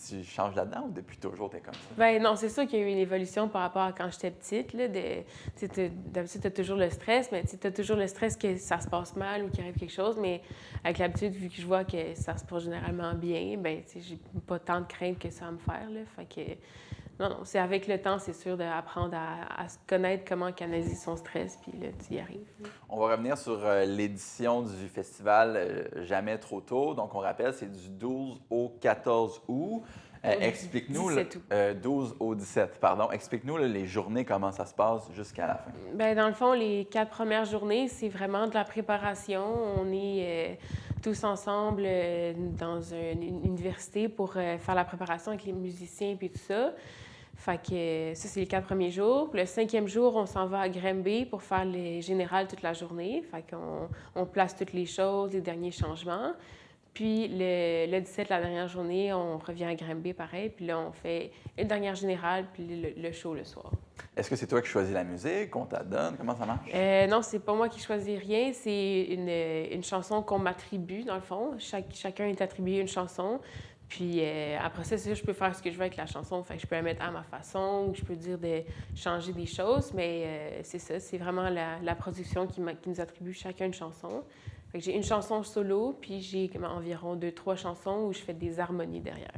tu changes là-dedans ou depuis toujours t'es comme ça? Ben non, c'est sûr qu'il y a eu une évolution par rapport à quand j'étais petite. Là, d'habitude, tu as toujours le stress, mais tu as toujours le stress que ça se passe mal ou qu'il arrive quelque chose. Mais avec l'habitude, vu que je vois que ça se passe généralement bien, ben j'ai pas tant de crainte que ça va me faire. Là, fait que non, c'est avec le temps, c'est sûr, d'apprendre à se connaître comment canaliser son stress, puis là, tu y arrives. On va revenir sur l'édition du festival Jamais trop tôt. Donc, on rappelle, c'est du 12 au 14 août. Explique-nous, 12 au 17, pardon. Explique-nous les journées, comment ça se passe jusqu'à la fin. Bien, dans le fond, les 4 premières journées, c'est vraiment de la préparation. On est tous ensemble dans une université pour faire la préparation avec les musiciens et tout ça. Fait que ça, c'est les 4 premiers jours. Puis le 5e jour, on s'en va à Granby pour faire les générales toute la journée. Fait qu'on place toutes les choses, les derniers changements. Puis le 17, la dernière journée, on revient à Granby, pareil. Puis là, on fait une dernière générale, puis le show le soir. Est-ce que c'est toi qui choisis la musique, qu'on t'adonne? Comment ça marche? Non, c'est pas moi qui choisis rien. C'est une chanson qu'on m'attribue, dans le fond. Chacun est attribué une chanson. Puis après ça, c'est sûr, je peux faire ce que je veux avec la chanson. Fait que je peux la mettre à ma façon ou je peux dire de changer des choses. Mais c'est ça, c'est vraiment la production qui nous attribue chacun une chanson. Fait que j'ai une chanson solo, puis j'ai environ 2-3 chansons où je fais des harmonies derrière.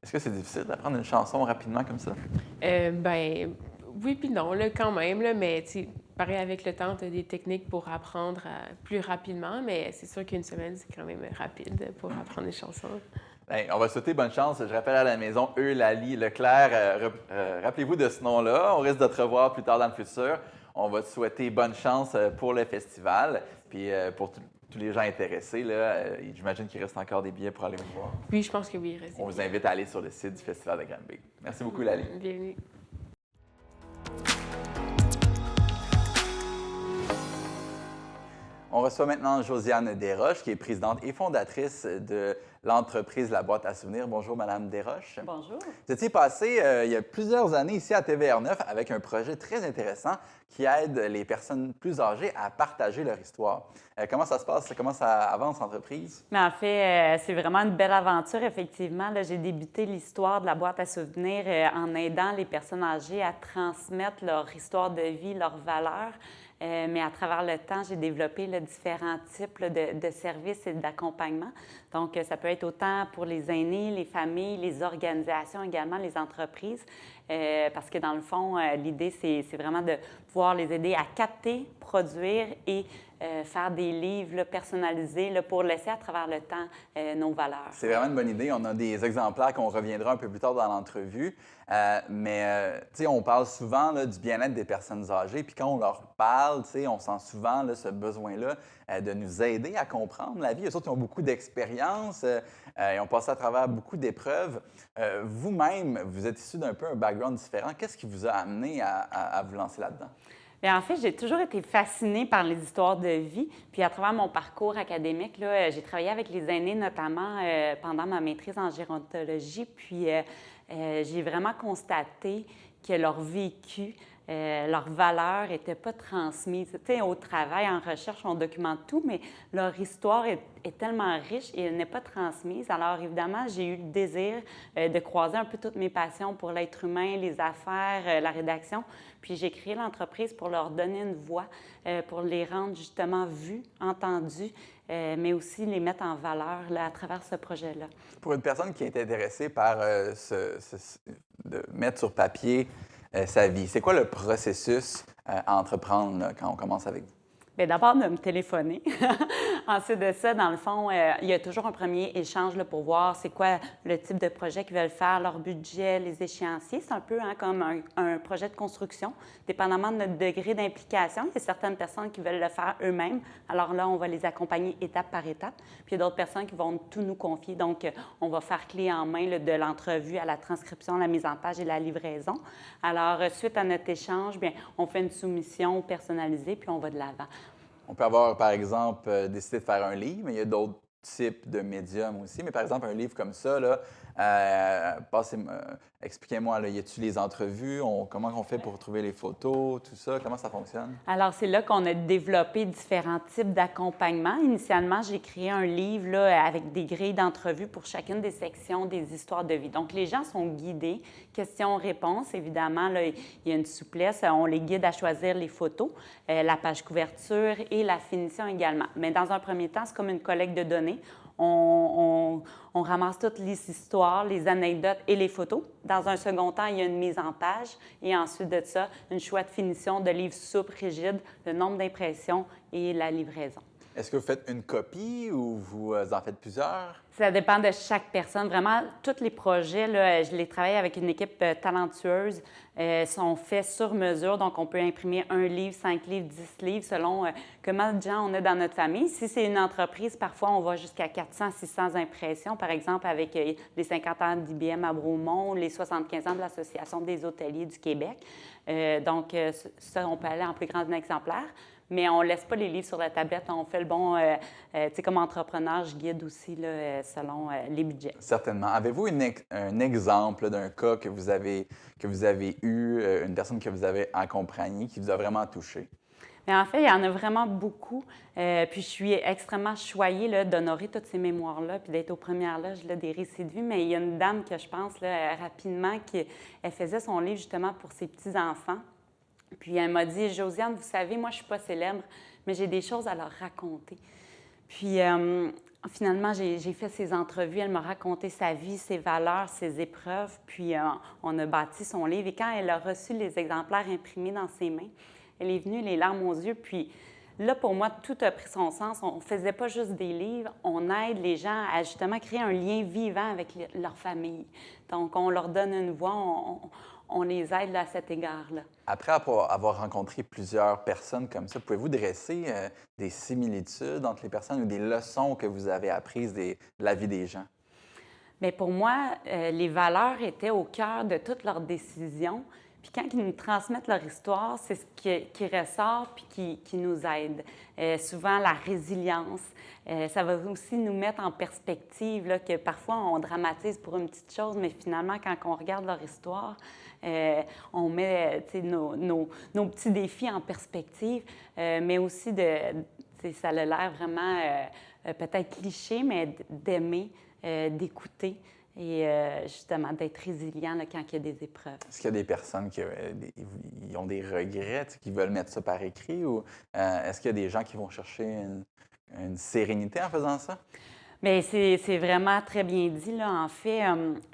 Est-ce que c'est difficile d'apprendre une chanson rapidement comme ça? Ben oui puis non, là, quand même. Là, mais pareil, avec le temps, tu as des techniques pour apprendre plus rapidement, mais c'est sûr qu'une semaine, c'est quand même rapide pour apprendre une chanson. Bien, on va souhaiter bonne chance. Je rappelle à la maison, Eulalie Leclerc. Rappelez-vous de ce nom-là. On risque de te revoir plus tard dans le futur. On va te souhaiter bonne chance pour le festival. Puis pour tous les gens intéressés, là, j'imagine qu'il reste encore des billets pour aller vous voir. Oui, je pense que oui, il reste. On vous invite à aller sur le site du Festival de Granby. Merci beaucoup, Eulalie. Bienvenue. On reçoit maintenant Josiane Desroches, qui est présidente et fondatrice de l'entreprise La Boîte à Souvenirs. Bonjour, Madame Desroches. Bonjour. Vous étiez passée il y a plusieurs années ici à TVR9 avec un projet très intéressant qui aide les personnes plus âgées à partager leur histoire. Comment ça se passe? Comment ça avance, l'entreprise? Mais en fait, c'est vraiment une belle aventure, effectivement. Là, j'ai débuté l'histoire de la boîte à souvenirs en aidant les personnes âgées à transmettre leur histoire de vie, leurs valeurs. Mais à travers le temps, j'ai développé différents types de services et d'accompagnement. Donc, ça peut être autant pour les aînés, les familles, les organisations également, les entreprises. Parce que dans le fond, l'idée, c'est vraiment de pouvoir les aider à capter, produire et faire des livres personnalisés pour laisser à travers le temps nos valeurs. C'est vraiment une bonne idée. On a des exemplaires qu'on reviendra un peu plus tard dans l'entrevue. Mais on parle souvent du bien-être des personnes âgées. Puis quand on leur parle, on sent souvent ce besoin-là de nous aider à comprendre la vie. Eux autres, ils ont beaucoup d'expérience. Ils ont passé à travers beaucoup d'épreuves. Vous-même, vous êtes issu d'un peu un background différent. Qu'est-ce qui vous a amené à vous lancer là-dedans? Bien, en fait, j'ai toujours été fascinée par les histoires de vie. Puis à travers mon parcours académique, j'ai travaillé avec les aînés, notamment pendant ma maîtrise en gérontologie. Puis j'ai vraiment constaté que leur vécu, leurs valeurs n'étaient pas transmises. Tu sais, au travail, en recherche, on documente tout, mais leur histoire est tellement riche et elle n'est pas transmise. Alors, évidemment, j'ai eu le désir de croiser un peu toutes mes passions pour l'être humain, les affaires, la rédaction. Puis j'ai créé l'entreprise pour leur donner une voix, pour les rendre justement vus, entendus, mais aussi les mettre en valeur à travers ce projet-là. Pour une personne qui est intéressée par de mettre sur papier sa vie, c'est quoi le processus à entreprendre quand on commence avec vous? Bien, d'abord, de me téléphoner. Ensuite de ça, dans le fond, il y a toujours un premier échange là, pour voir c'est quoi le type de projet qu'ils veulent faire, leur budget, les échéanciers. C'est un peu comme un projet de construction. Dépendamment de notre degré d'implication, il y a certaines personnes qui veulent le faire eux-mêmes. Alors là, on va les accompagner étape par étape. Puis il y a d'autres personnes qui vont tout nous confier. Donc, on va faire clé en main là, de l'entrevue à la transcription, la mise en page et la livraison. Alors, suite à notre échange, bien, on fait une soumission personnalisée, puis on va de l'avant. On peut avoir, par exemple, décidé de faire un livre, mais il y a d'autres types de médiums aussi. Mais par exemple, un livre comme ça, là, expliquez-moi, là, y a-t-il les entrevues? Comment on fait pour trouver les photos, tout ça? Comment ça fonctionne? Alors, c'est là qu'on a développé différents types d'accompagnement. Initialement, j'ai créé un livre là, avec des grilles d'entrevues pour chacune des sections des histoires de vie. Donc, les gens sont guidés. Questions-réponses, évidemment, là, il y a une souplesse. On les guide à choisir les photos, la page couverture et la finition également. Mais dans un premier temps, c'est comme une collecte de données. On ramasse toutes les histoires, les anecdotes et les photos. Dans un second temps, il y a une mise en page et ensuite de ça, une choix de finition de livre souple, rigide, le nombre d'impressions et la livraison. Est-ce que vous faites une copie ou vous en faites plusieurs? Ça dépend de chaque personne. Vraiment, tous les projets, là, je les travaille avec une équipe talentueuse, sont faits sur mesure. Donc, on peut imprimer 1 livre, 5 livres, 10 livres selon comment de gens on a dans notre famille. Si c'est une entreprise, parfois, on va jusqu'à 400, 600 impressions. Par exemple, avec les 50 ans d'IBM à Bromont, les 75 ans de l'Association des hôteliers du Québec. Donc, ça, on peut aller en plus grand exemplaire. Mais on ne laisse pas les livres sur la tablette. On fait le bon... tu sais, comme entrepreneur, je guide aussi là, selon les budgets. Certainement. Avez-vous un exemple d'un cas que vous avez eu, une personne que vous avez accompagnée, qui vous a vraiment touché? Mais en fait, il y en a vraiment beaucoup. Puis je suis extrêmement choyée là, d'honorer toutes ces mémoires-là, puis d'être aux premières loges là, des récits de vie. Mais il y a une dame que je pense là, rapidement, elle faisait son livre justement pour ses petits-enfants. Puis elle m'a dit, Josiane, vous savez, moi, je ne suis pas célèbre, mais j'ai des choses à leur raconter. Puis finalement, j'ai fait ses entrevues. Elle m'a raconté sa vie, ses valeurs, ses épreuves. Puis on a bâti son livre. Et quand elle a reçu les exemplaires imprimés dans ses mains, elle est venue les larmes aux yeux. Puis là, pour moi, tout a pris son sens. On ne faisait pas juste des livres, on aide les gens à justement créer un lien vivant avec leur famille. Donc, on leur donne une voix, on les aide là, à cet égard-là. Après avoir rencontré plusieurs personnes comme ça, pouvez-vous dresser des similitudes entre les personnes ou des leçons que vous avez apprises de la vie des gens? Bien, pour moi, les valeurs étaient au cœur de toutes leurs décisions. Puis quand ils nous transmettent leur histoire, c'est ce qui ressort puis qui nous aide. Souvent, la résilience. Ça va aussi nous mettre en perspective là, que parfois, on dramatise pour une petite chose, mais finalement, quand on regarde leur histoire, on met nos petits défis en perspective, mais aussi ça a l'air vraiment peut-être cliché, mais d'aimer, d'écouter. Et justement, d'être résilient là, quand il y a des épreuves. Est-ce qu'il y a des personnes qui ont des regrets, qui veulent mettre ça par écrit? Ou est-ce qu'il y a des gens qui vont chercher une sérénité en faisant ça? Bien, c'est vraiment très bien dit. Là. En fait,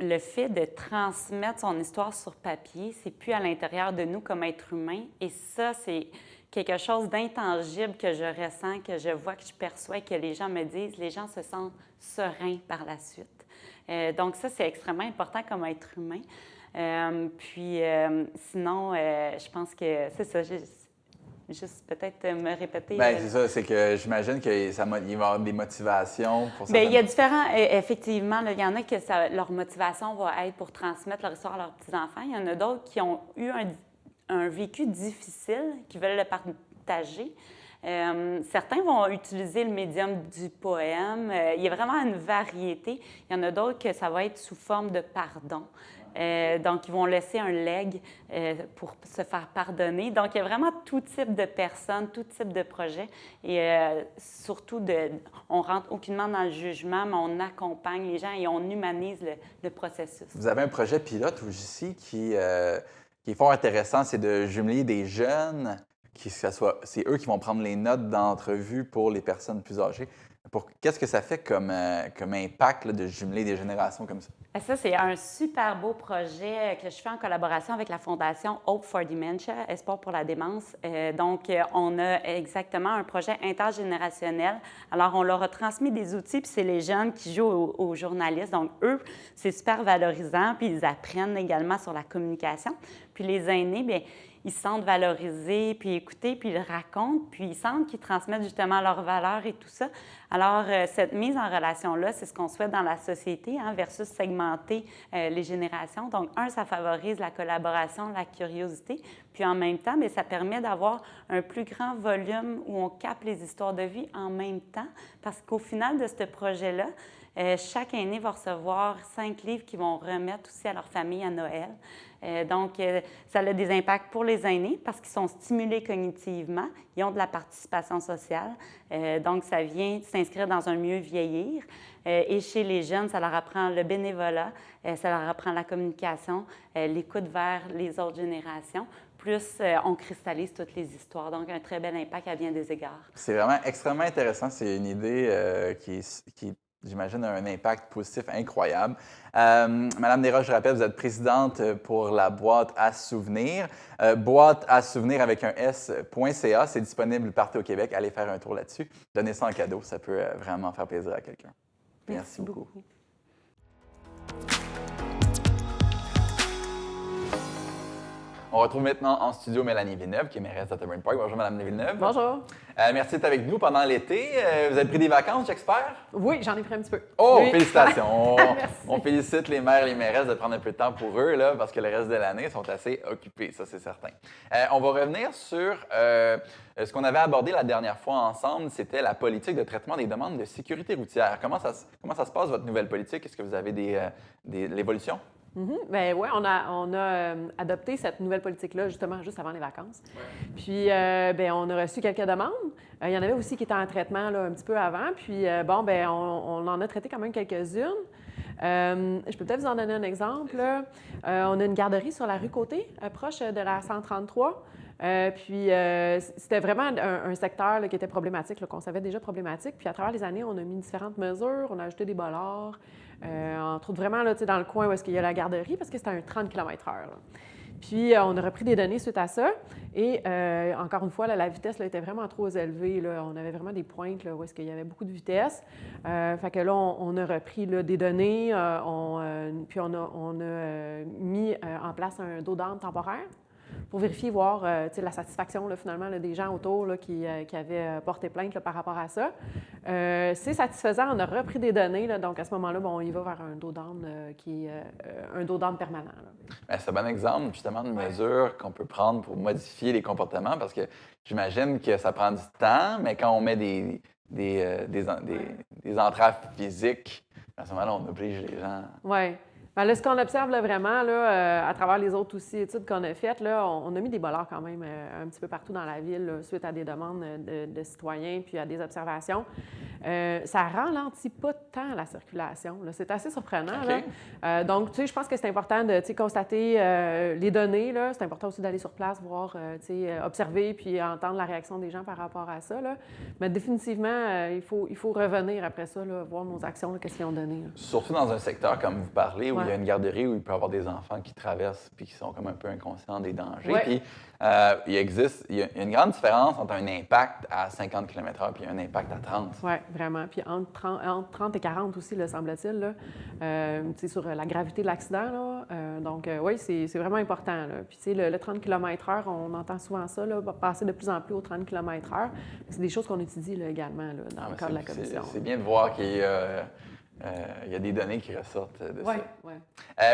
le fait de transmettre son histoire sur papier, c'est plus à l'intérieur de nous comme être humain. Et ça, c'est quelque chose d'intangible que je ressens, que je vois, que je perçois et que les gens me disent. Les gens se sentent sereins par la suite. Donc ça, c'est extrêmement important comme être humain. Sinon, je pense que c'est ça. Juste peut-être me répéter. Bien, c'est ça. C'est que j'imagine qu'il va y avoir des motivations pour ça. Bien, il y a différents... effectivement, là, il y en a que leur motivation va être pour transmettre leur histoire à leurs petits-enfants. Il y en a d'autres qui ont eu un vécu difficile, qui veulent le partager. Certains vont utiliser le médium du poème. Il y a vraiment une variété. Il y en a d'autres que ça va être sous forme de pardon. Donc, ils vont laisser un legs pour se faire pardonner. Donc, il y a vraiment tout type de personnes, tout type de projets. Et surtout, on ne rentre aucunement dans le jugement, mais on accompagne les gens et on humanise le processus. Vous avez un projet pilote ici qui est fort intéressant, c'est de jumeler des jeunes. C'est eux qui vont prendre les notes d'entrevue pour les personnes plus âgées. qu'est-ce que ça fait comme impact là, de jumeler des générations comme ça? Ça, c'est un super beau projet que je fais en collaboration avec la Fondation Hope for Dementia, Espoir pour la démence. Donc, on a exactement un projet intergénérationnel. Alors, on leur a transmis des outils, puis c'est les jeunes qui jouent aux journalistes. Donc, eux, c'est super valorisant, puis ils apprennent également sur la communication. Puis les aînés, bien, ils se sentent valorisés, puis écoutés, puis ils racontent, puis ils sentent qu'ils transmettent justement leurs valeurs et tout ça. Alors, cette mise en relation-là, c'est ce qu'on souhaite dans la société, hein, versus segmenter les générations. Donc, ça favorise la collaboration, la curiosité, puis en même temps, bien, ça permet d'avoir un plus grand volume où on capte les histoires de vie en même temps, parce qu'au final de ce projet-là, chaque aîné va recevoir 5 livres qu'ils vont remettre aussi à leur famille à Noël. Donc, ça a des impacts pour les aînés parce qu'ils sont stimulés cognitivement, ils ont de la participation sociale. Donc, ça vient s'inscrire dans un mieux vieillir. Et chez les jeunes, ça leur apprend le bénévolat, ça leur apprend la communication, l'écoute vers les autres générations. Plus on cristallise toutes les histoires. Donc, un très bel impact à bien des égards. C'est vraiment extrêmement intéressant. C'est une idée qui j'imagine, a un impact positif incroyable. Madame Desroches, je rappelle, vous êtes présidente pour la Boîte à souvenirs. Boîte à souvenirs avec un S.ca. C'est disponible partout au Québec. Allez faire un tour là-dessus. Donnez ça en cadeau. Ça peut vraiment faire plaisir à quelqu'un. Merci beaucoup. On retrouve maintenant en studio Mélanie Villeneuve, qui est mairesse d'Otterburn Park. Bonjour, Mme Villeneuve. Bonjour. Merci d'être avec nous pendant l'été. Vous avez pris des vacances, j'espère? Oui, j'en ai pris un petit peu. Oh, oui. Félicitations! On félicite les maires et les mairesses de prendre un peu de temps pour eux, là, parce que le reste de l'année, ils sont assez occupés, ça c'est certain. On va revenir sur ce qu'on avait abordé la dernière fois ensemble, c'était la politique de traitement des demandes de sécurité routière. Comment ça se passe, votre nouvelle politique? Est-ce que vous avez de l'évolution? Bien oui, on a adopté cette nouvelle politique-là justement juste avant les vacances. Ouais. Puis, bien, on a reçu quelques demandes. Il y en avait aussi qui étaient en traitement là, un petit peu avant. Puis, bon, bien, on en a traité quand même quelques-unes. Je peux peut-être vous en donner un exemple. On a une garderie sur la rue Côté, proche de la 133. Puis, c'était vraiment un secteur là, qui était problématique, qu'on savait déjà problématique. Puis, à travers les années, on a mis différentes mesures. On a ajouté des bollards. Entre autres, vraiment là, dans le coin où est-ce qu'il y a la garderie, parce que c'était un 30 km/h. Puis, on a repris des données suite à ça. Et encore une fois, là, la vitesse là, était vraiment trop élevée. Là. On avait vraiment des pointes là, où est-ce qu'il y avait beaucoup de vitesse. Fait que là, on a repris là, des données. Puis, on a mis en place un dos d'âne temporaire pour vérifier, voir la satisfaction là, finalement là, des gens autour là, qui avaient porté plainte là, par rapport à ça. C'est satisfaisant, on a repris des données, là, donc à ce moment-là, bon, on y va vers un dos d'âne qui est un dos d'âne permanent. C'est un bon exemple justement de mesures qu'on peut prendre pour modifier les comportements parce que j'imagine que ça prend du temps, mais quand on met des entraves physiques, à ce moment-là, on oblige les gens. Oui. Bien, là, ce qu'on observe là, vraiment, là, à travers les autres aussi études qu'on a faites, là, on a mis des bollards quand même un petit peu partout dans la ville là, suite à des demandes de citoyens puis à des observations. Ça ralentit pas tant la circulation. Là. C'est assez surprenant. Okay. Là. Donc, tu sais, je pense que c'est important de constater les données. Là. C'est important aussi d'aller sur place, voir, observer puis entendre la réaction des gens par rapport à ça. Là. Mais définitivement, il faut revenir après ça, là, voir nos actions, qu'est-ce qu'ils ont donné. Là. Surtout dans un secteur comme vous parlez, où il y a une garderie où il peut y avoir des enfants qui traversent puis qui sont comme un peu inconscients des dangers. Ouais. Puis il y a une grande différence entre un impact à 50 km/h puis un impact à 30. Oui, vraiment. Puis entre 30 et 40 aussi, là, semble-t-il, là, sur la gravité de l'accident. Là. Donc, oui, c'est vraiment important. Là. Puis, tu sais, le 30 km/h, on entend souvent ça, là, passer de plus en plus au 30 km/h. C'est des choses qu'on étudie là, également là, dans le cadre de la commission. C'est bien de voir qu'il y a des données qui ressortent de ça. Oui.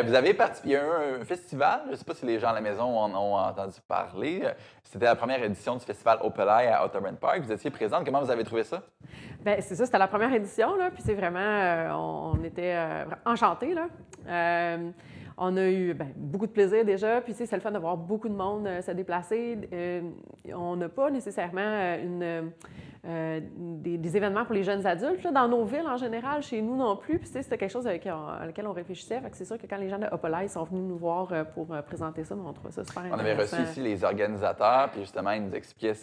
Vous avez participé, il y a eu un festival, je ne sais pas si les gens à la maison en ont entendu parler. C'était la première édition du festival Opelai à Otterburn Park. Vous étiez présente. Comment vous avez trouvé ça? Bien, c'est ça, c'était la première édition, là, puis c'est vraiment, on était enchantés, là. On a eu beaucoup de plaisir déjà, puis c'est le fun de voir beaucoup de monde se déplacer. On n'a pas nécessairement des événements pour les jeunes adultes là, dans nos villes en général, chez nous non plus. Puis c'était quelque chose à laquelle on réfléchissait. Fait que c'est sûr que quand les gens de Opelai sont venus nous voir pour présenter ça, on trouvait ça super intéressant. On avait reçu ici les organisateurs, puis justement, ils nous expliquaient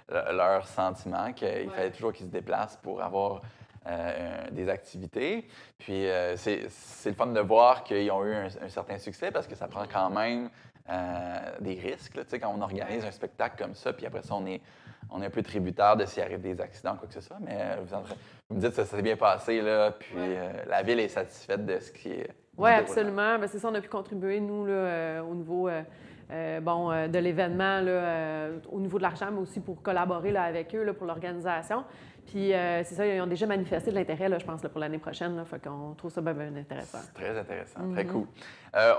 leurs sentiments, qu'il fallait toujours qu'ils se déplacent pour avoir des activités. Puis c'est le fun de voir qu'ils ont eu un certain succès parce que ça prend quand même des risques. Là, quand on organise un spectacle comme ça, puis après ça, on est un peu tributaire de s'il arrive des accidents, quoi que ce soit. Mais vous me dites que ça s'est bien passé, là, puis la ville est satisfaite de ce qui est. Oui, absolument. Bien, c'est ça, on a pu contribuer, nous, là, au niveau de l'événement, au niveau de l'argent, mais aussi pour collaborer là, avec eux, là, pour l'organisation. Puis c'est ça, ils ont déjà manifesté de l'intérêt, là, je pense, là, pour l'année prochaine. Là, fait qu'on trouve ça bien, bien intéressant. C'est très intéressant, très cool.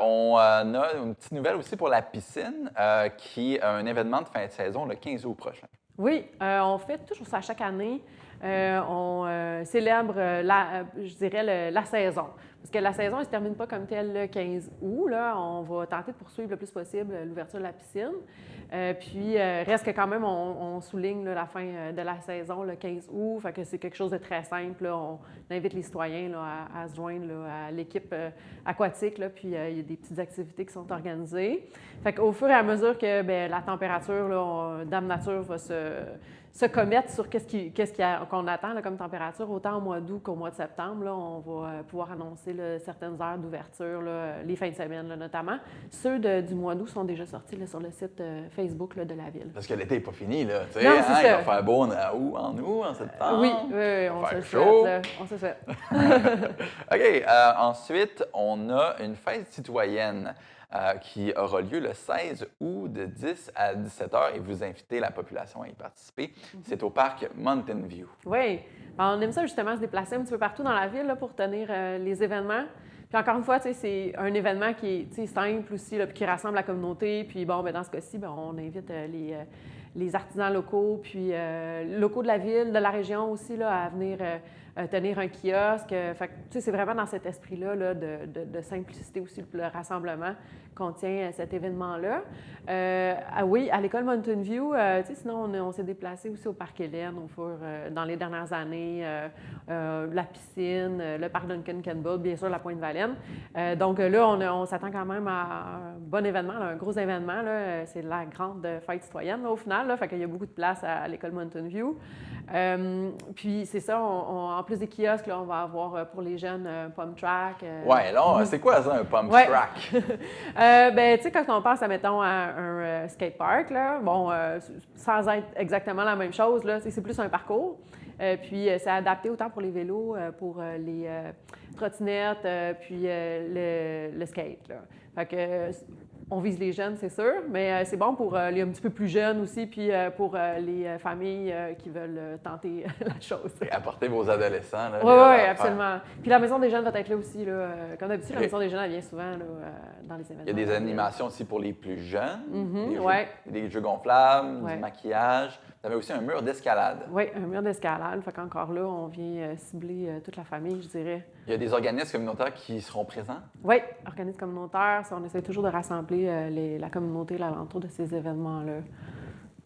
On a une petite nouvelle aussi pour la piscine, qui a un événement de fin de saison le 15 août prochain. Oui, on fait toujours ça chaque année. On célèbre, je dirais, la saison. Parce que la saison, elle ne se termine pas comme telle le 15 août. Là. On va tenter de poursuivre le plus possible l'ouverture de la piscine. Puis, reste que quand même, on souligne là, la fin de la saison le 15 août. Fait que c'est quelque chose de très simple. Là. On invite les citoyens là, à se joindre là, à l'équipe aquatique. Là, puis, il y a des petites activités qui sont organisées. Fait qu'au fur et à mesure que la température, là, Dame Nature va se commettre sur qu'est-ce qu'on attend là, comme température, autant au mois d'août qu'au mois de septembre. Là, on va pouvoir annoncer là, certaines heures d'ouverture, là, les fins de semaine là, notamment. Ceux du mois d'août sont déjà sortis là, sur le site Facebook là, de la ville. Parce que l'été n'est pas fini, là. Non, hein, il va faire beau en août, en septembre. Oui, on se le souhaite. On se le souhaite. OK. Ensuite, on a une fête citoyenne qui aura lieu le 16 août de 10 à 17 heures et vous invitez la population à y participer. C'est au parc Mountain View. Oui. On aime ça justement se déplacer un petit peu partout dans la ville là, pour tenir les événements. Puis encore une fois, c'est un événement qui est simple aussi, là, puis qui rassemble la communauté. Puis bon, dans ce cas-ci, on invite les artisans locaux, puis locaux de la ville, de la région aussi, là, à venir tenir un kiosque. Fait que, c'est vraiment dans cet esprit-là là, de simplicité aussi, le rassemblement qu'on tient cet événement-là. Oui, à l'école Mountain View, sinon on s'est déplacé aussi au parc Hélène dans les dernières années, la piscine, le parc Duncan Campbell, bien sûr la Pointe-Valène. Donc là, on s'attend quand même à un bon événement, là, un gros événement. C'est la grande fête citoyenne là, au final. Là, fait qu'il y a beaucoup de place à l'école Mountain View. Puis c'est ça, en plus des kiosques, là, on va avoir pour les jeunes un pump track. Ouais, là, c'est quoi ça, un pump track? Tu sais, quand on pense, mettons, à un skatepark, là, sans être exactement la même chose, là, c'est plus un parcours. Puis c'est adapté autant pour les vélos, pour les trottinettes, puis le skate. Là. Fait que on vise les jeunes, c'est sûr, mais c'est bon pour les un petit peu plus jeunes aussi, puis pour les familles qui veulent tenter la chose. Et apportez vos adolescents. Oui, absolument. Puis la Maison des jeunes va être là aussi. Là. Comme d'habitude, la Maison des jeunes, elle vient souvent là, dans les événements. Il y a des animations aussi pour les plus jeunes, des jeux gonflables, du maquillage. Vous avez aussi un mur d'escalade. Oui, un mur d'escalade. Fait qu'encore là, on vient cibler toute la famille, je dirais. Il y a des organismes communautaires qui seront présents? Oui, organismes communautaires. On essaie toujours de rassembler la communauté là, alentour de ces événements-là.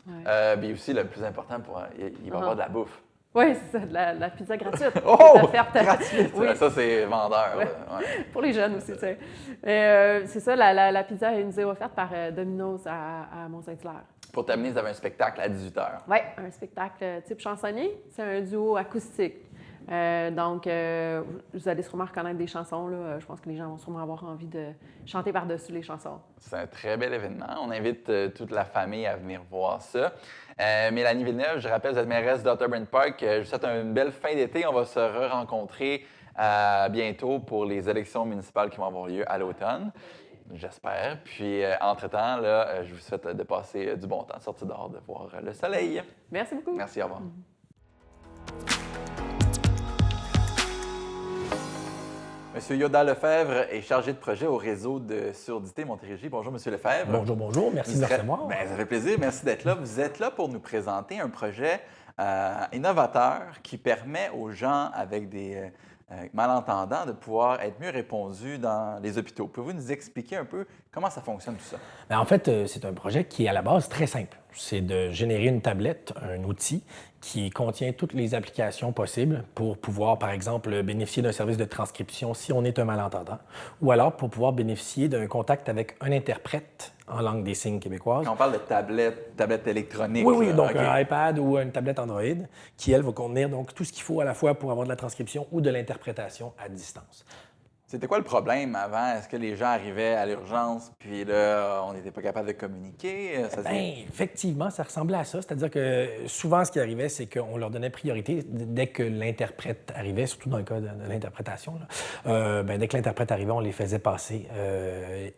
Ouais. Puis aussi, le plus important, il va y avoir de la bouffe. Oui, c'est ça, de la pizza gratuite. Oh! Gratuite! Oui. Ça, c'est vendeur. Ouais. Pour les jeunes aussi, tu sais. C'est ça, la pizza nous est offerte par Domino's à Mont-Saint-Hilaire. Pour terminer, vous avez un spectacle à 18h. Oui, un spectacle type chansonnier. C'est un duo acoustique. Donc, vous allez sûrement reconnaître des chansons. Là. Je pense que les gens vont sûrement avoir envie de chanter par-dessus les chansons. C'est un très bel événement. On invite toute la famille à venir voir ça. Mélanie Villeneuve, je rappelle, vous êtes mairesse d'Otterburn Park. Je vous souhaite une belle fin d'été. On va se re-rencontrer bientôt pour les élections municipales qui vont avoir lieu à l'automne. J'espère. Puis, entre-temps, là, je vous souhaite de passer du bon temps, de sortir dehors, de voir le soleil. Merci beaucoup. Merci, au revoir. Monsieur Yoda Lefebvre est chargé de projet au réseau de surdité Montérégie. Bonjour, Monsieur Lefebvre. Bonjour, bonjour. Merci de me recevoir. Bien, ça fait plaisir. Merci d'être là. Vous êtes là pour nous présenter un projet innovateur qui permet aux gens avec des malentendants de pouvoir être mieux répondus dans les hôpitaux. Pouvez-vous nous expliquer un peu Comment ça fonctionne tout ça? Bien, en fait, c'est un projet qui est à la base très simple. C'est de générer une tablette, un outil qui contient toutes les applications possibles pour pouvoir, par exemple, bénéficier d'un service de transcription si on est un malentendant, ou alors pour pouvoir bénéficier d'un contact avec un interprète en langue des signes québécoise. Quand on parle de tablette électronique. Oui, là, donc OK. un iPad ou une tablette Android qui, elle, va contenir donc tout ce qu'il faut à la fois pour avoir de la transcription ou de l'interprétation à distance. C'était quoi le problème avant? Est-ce que les gens arrivaient à l'urgence, puis là, on n'était pas capable de communiquer? Bien, effectivement, ça ressemblait à ça. C'est-à-dire que souvent, ce qui arrivait, c'est qu'on leur donnait priorité dès que l'interprète arrivait, surtout dans le cas de l'interprétation. Dès que l'interprète arrivait, on les faisait passer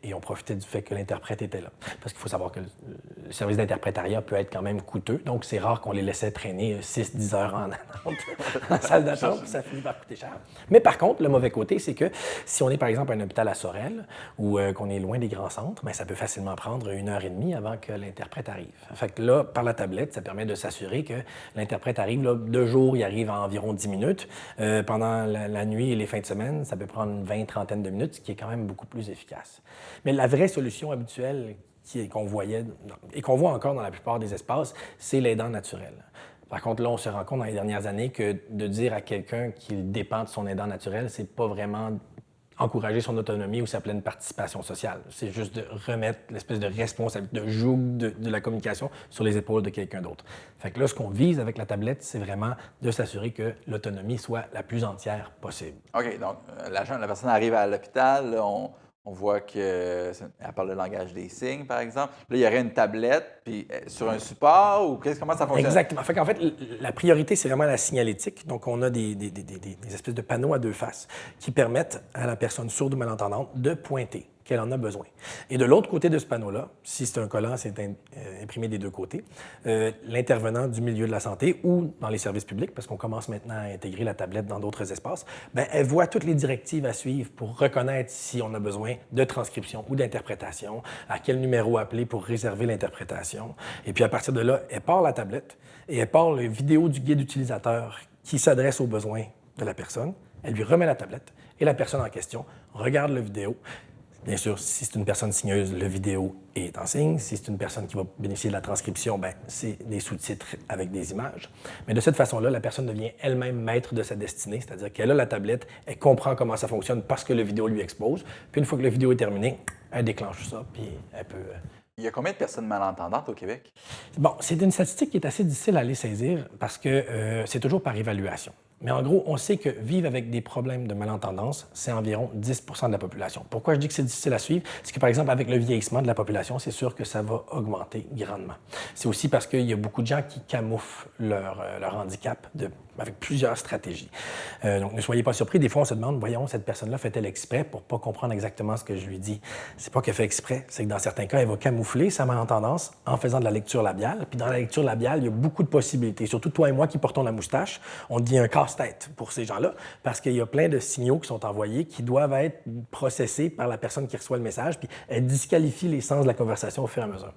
et on profitait du fait que l'interprète était là. Parce qu'il faut savoir que le service d'interprétariat peut être quand même coûteux, donc c'est rare qu'on les laissait traîner 6-10 heures en attente, en salle d'attente, puis ça finit par coûter cher. Mais par contre, le mauvais côté, c'est que si on est par exemple à un hôpital à Sorel ou qu'on est loin des grands centres, bien, ça peut facilement prendre 1h30 avant que l'interprète arrive. Fait que là, par la tablette, ça permet de s'assurer que l'interprète arrive. Là, de jour, il arrive en environ 10 minutes. Pendant la nuit et les fins de semaine, ça peut prendre une 20-30 de minutes, ce qui est quand même beaucoup plus efficace. Mais la vraie solution habituelle qu'on voyait et qu'on voit encore dans la plupart des espaces, c'est l'aidant naturel. Par contre, là, on se rend compte dans les dernières années que de dire à quelqu'un qu'il dépend de son aidant naturel, c'est pas vraiment encourager son autonomie ou sa pleine participation sociale. C'est juste de remettre l'espèce de responsabilité, de joug de la communication sur les épaules de quelqu'un d'autre. Fait que là, ce qu'on vise avec la tablette, c'est vraiment de s'assurer que l'autonomie soit la plus entière possible. OK, donc la personne arrive à l'hôpital, là, on voit qu'elle parle le langage des signes, par exemple. Là, il y aurait une tablette, puis sur un support, ou comment ça fonctionne? Exactement. Fait qu'en fait, la priorité, c'est vraiment la signalétique. Donc, on a des espèces de panneaux à deux faces qui permettent à la personne sourde ou malentendante de pointer qu'elle en a besoin. Et de l'autre côté de ce panneau-là, si c'est un collant, c'est imprimé des deux côtés, l'intervenant du milieu de la santé ou dans les services publics, parce qu'on commence maintenant à intégrer la tablette dans d'autres espaces, bien, elle voit toutes les directives à suivre pour reconnaître si on a besoin de transcription ou d'interprétation, à quel numéro appeler pour réserver l'interprétation. Et puis à partir de là, elle part la tablette et elle part les vidéos du guide utilisateur qui s'adresse aux besoins de la personne. Elle lui remet la tablette et la personne en question regarde la vidéo. Bien sûr, si c'est une personne signeuse, la vidéo est en signe. Si c'est une personne qui va bénéficier de la transcription, bien, c'est des sous-titres avec des images. Mais de cette façon-là, la personne devient elle-même maître de sa destinée, c'est-à-dire qu'elle a la tablette, elle comprend comment ça fonctionne parce que la vidéo lui expose. Puis une fois que la vidéo est terminée, elle déclenche ça, puis elle peut... Il y a combien de personnes malentendantes au Québec? Bon, c'est une statistique qui est assez difficile à aller saisir parce que c'est toujours par évaluation. Mais en gros, on sait que vivre avec des problèmes de malentendance, c'est environ 10 de la population. Pourquoi je dis que c'est difficile à suivre? C'est que, par exemple, avec le vieillissement de la population, c'est sûr que ça va augmenter grandement. C'est aussi parce qu'il y a beaucoup de gens qui camouflent leur handicap avec plusieurs stratégies. Donc, ne soyez pas surpris. Des fois, on se demande, voyons, cette personne-là fait-elle exprès pour ne pas comprendre exactement ce que je lui dis? C'est pas qu'elle fait exprès, c'est que dans certains cas, elle va camoufler sa malentendance en faisant de la lecture labiale. Puis dans la lecture labiale, il y a beaucoup de possibilités. Surtout toi et moi qui portons la moustache, on dit un casse-tête pour ces gens-là parce qu'il y a plein de signaux qui sont envoyés qui doivent être processés par la personne qui reçoit le message, puis elle disqualifie les sens de la conversation au fur et à mesure.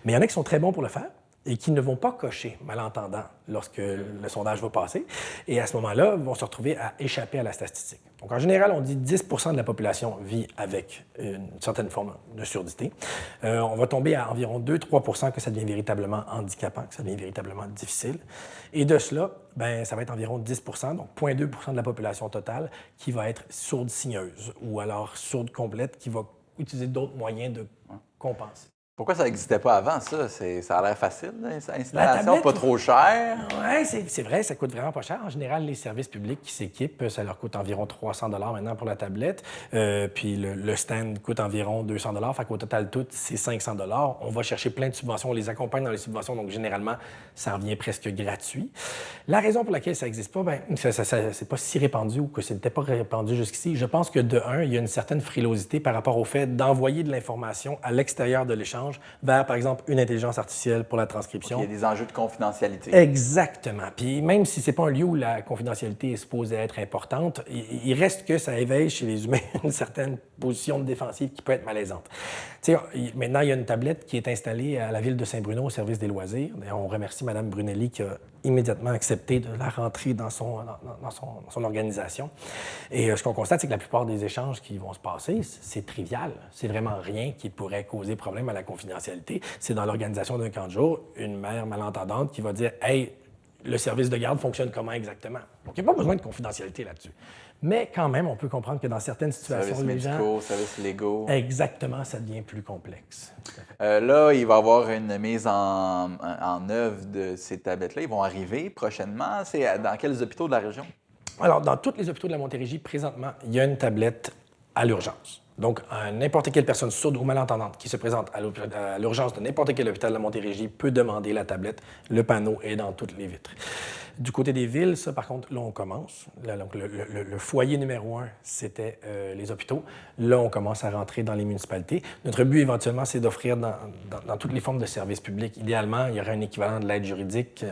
Mais il y en a qui sont très bons pour le faire et qui ne vont pas cocher malentendant lorsque le sondage va passer. Et à ce moment-là, vont se retrouver à échapper à la statistique. Donc, en général, on dit 10 de la population vit avec une certaine forme de surdité. On va tomber à environ 2-3 que ça devient véritablement handicapant, que ça devient véritablement difficile. Et de cela, bien, ça va être environ 10 donc 0,2 de la population totale qui va être sourde signeuse ou alors sourde complète qui va utiliser d'autres moyens de compenser. Pourquoi ça n'existait pas avant, ça? Ça a l'air facile, l'installation, pas trop cher. Oui, c'est vrai, ça coûte vraiment pas cher. En général, les services publics qui s'équipent, ça leur coûte environ 300 maintenant pour la tablette. Puis le stand coûte environ 200 Fait qu'au total, tout, c'est 500 On va chercher plein de subventions, on les accompagne dans les subventions, donc généralement, ça revient presque gratuit. La raison pour laquelle ça n'existe pas, bien, c'est pas si répandu ou que ce n'était pas répandu jusqu'ici. Je pense que de un, il y a une certaine frilosité par rapport au fait d'envoyer de l'information à l'extérieur de l'échange vers, par exemple, une intelligence artificielle pour la transcription. Il y a des enjeux de confidentialité. Exactement. Puis même si c'est pas un lieu où la confidentialité est supposée être importante, il reste que ça éveille chez les humains une certaine position de défensive qui peut être malaisante. Tu sais, maintenant, il y a une tablette qui est installée à la ville de Saint-Bruno au service des loisirs. D'ailleurs, on remercie Mme Brunelli qui a immédiatement accepter de la rentrer dans son organisation. Et ce qu'on constate, c'est que la plupart des échanges qui vont se passer, c'est trivial. C'est vraiment rien qui pourrait causer problème à la confidentialité. C'est dans l'organisation d'un camp de jour, une mère malentendante qui va dire « Hey, le service de garde fonctionne comment exactement? » Donc, il n'y a pas besoin de confidentialité là-dessus. Mais quand même, on peut comprendre que dans certaines situations, services médicaux, services légaux. Exactement, ça devient plus complexe. Là, il va y avoir une mise en œuvre de ces tablettes-là. Ils vont arriver prochainement. C'est dans quels hôpitaux de la région? Alors, dans tous les hôpitaux de la Montérégie, présentement, il y a une tablette à l'urgence. Donc, n'importe quelle personne sourde ou malentendante qui se présente à l'urgence de n'importe quel hôpital de la Montérégie peut demander la tablette. Le panneau est dans toutes les vitres. Du côté des villes, ça, par contre, là, on commence. Là, donc, le foyer numéro 1, c'était les hôpitaux. Là, on commence à rentrer dans les municipalités. Notre but, éventuellement, c'est d'offrir dans toutes les formes de services publics. Idéalement, il y aurait un équivalent de l'aide juridique,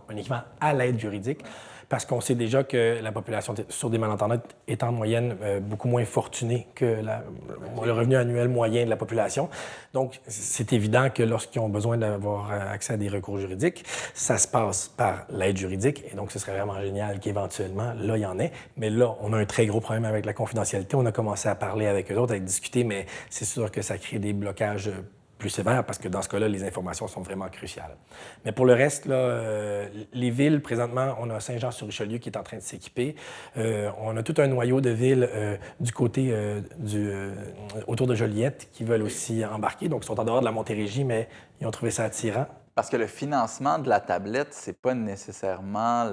un équivalent à l'aide juridique, parce qu'on sait déjà que la population sourde et malentendante est en moyenne beaucoup moins fortunée que le revenu annuel moyen de la population. Donc, c'est évident que lorsqu'ils ont besoin d'avoir accès à des recours juridiques, ça se passe par l'aide juridique. Et donc, ce serait vraiment génial qu'éventuellement, là, il y en ait. Mais là, on a un très gros problème avec la confidentialité. On a commencé à parler avec eux autres, à discuter, mais c'est sûr que ça crée des blocages plus sévère parce que dans ce cas-là, les informations sont vraiment cruciales. Mais pour le reste, là, les villes, présentement, on a Saint-Jean-sur-Richelieu qui est en train de s'équiper. On a tout un noyau de villes du côté autour de Joliette qui veulent aussi embarquer. Donc, ils sont en dehors de la Montérégie, mais ils ont trouvé ça attirant. Parce que le financement de la tablette, c'est pas nécessairement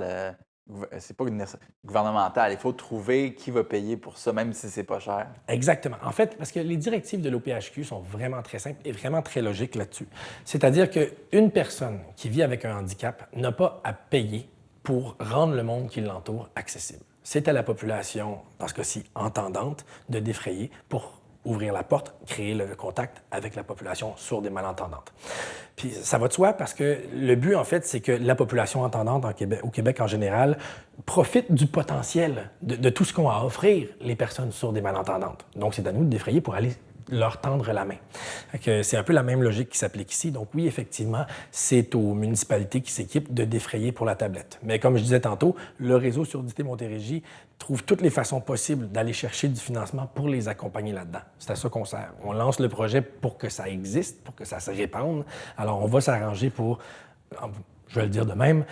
gouvernemental. Il faut trouver qui va payer pour ça, même si c'est pas cher. Exactement. En fait, parce que les directives de l'OPHQ sont vraiment très simples et vraiment très logiques là-dessus. C'est-à-dire qu'une personne qui vit avec un handicap n'a pas à payer pour rendre le monde qui l'entoure accessible. C'est à la population, dans ce cas-ci entendante, de défrayer pour ouvrir la porte, créer le contact avec la population sourde et malentendante. Puis ça va de soi parce que le but, en fait, c'est que la population entendante au Québec en général profite du potentiel de tout ce qu'ont à offrir les personnes sourdes et malentendantes. Donc, c'est à nous de défrayer pour aller leur tendre la main. C'est un peu la même logique qui s'applique ici. Donc oui, effectivement, c'est aux municipalités qui s'équipent de défrayer pour la tablette. Mais comme je disais tantôt, le réseau Surdité Montérégie trouve toutes les façons possibles d'aller chercher du financement pour les accompagner là-dedans. C'est à ça qu'on sert. On lance le projet pour que ça existe, pour que ça se répande. Alors on va s'arranger pour, je vais le dire de même,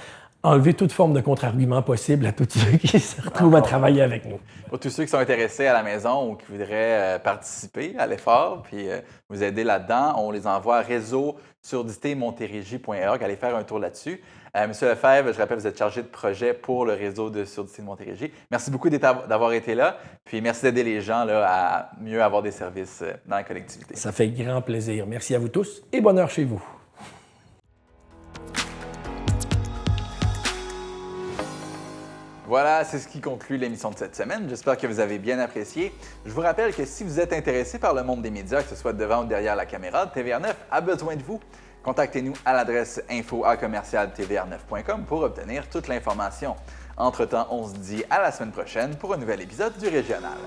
enlever toute forme de contre-argument possible à tous ceux qui se retrouvent à travailler avec nous. Pour tous ceux qui sont intéressés à la maison ou qui voudraient participer à l'effort puis vous aider là-dedans, on les envoie à réseau-surdité-montérégie.org. Allez faire un tour là-dessus. Monsieur Lefebvre, je rappelle, vous êtes chargé de projet pour le réseau de Surdité de Montérégie. Merci beaucoup d'avoir été là. Puis merci d'aider les gens là, à mieux avoir des services dans la collectivité. Ça fait grand plaisir. Merci à vous tous et bonne heure chez vous. Voilà, c'est ce qui conclut l'émission de cette semaine. J'espère que vous avez bien apprécié. Je vous rappelle que si vous êtes intéressé par le monde des médias, que ce soit devant ou derrière la caméra, TVA9 a besoin de vous. Contactez-nous à l'adresse info@tvr9.com pour obtenir toute l'information. Entre-temps, on se dit à la semaine prochaine pour un nouvel épisode du Régional.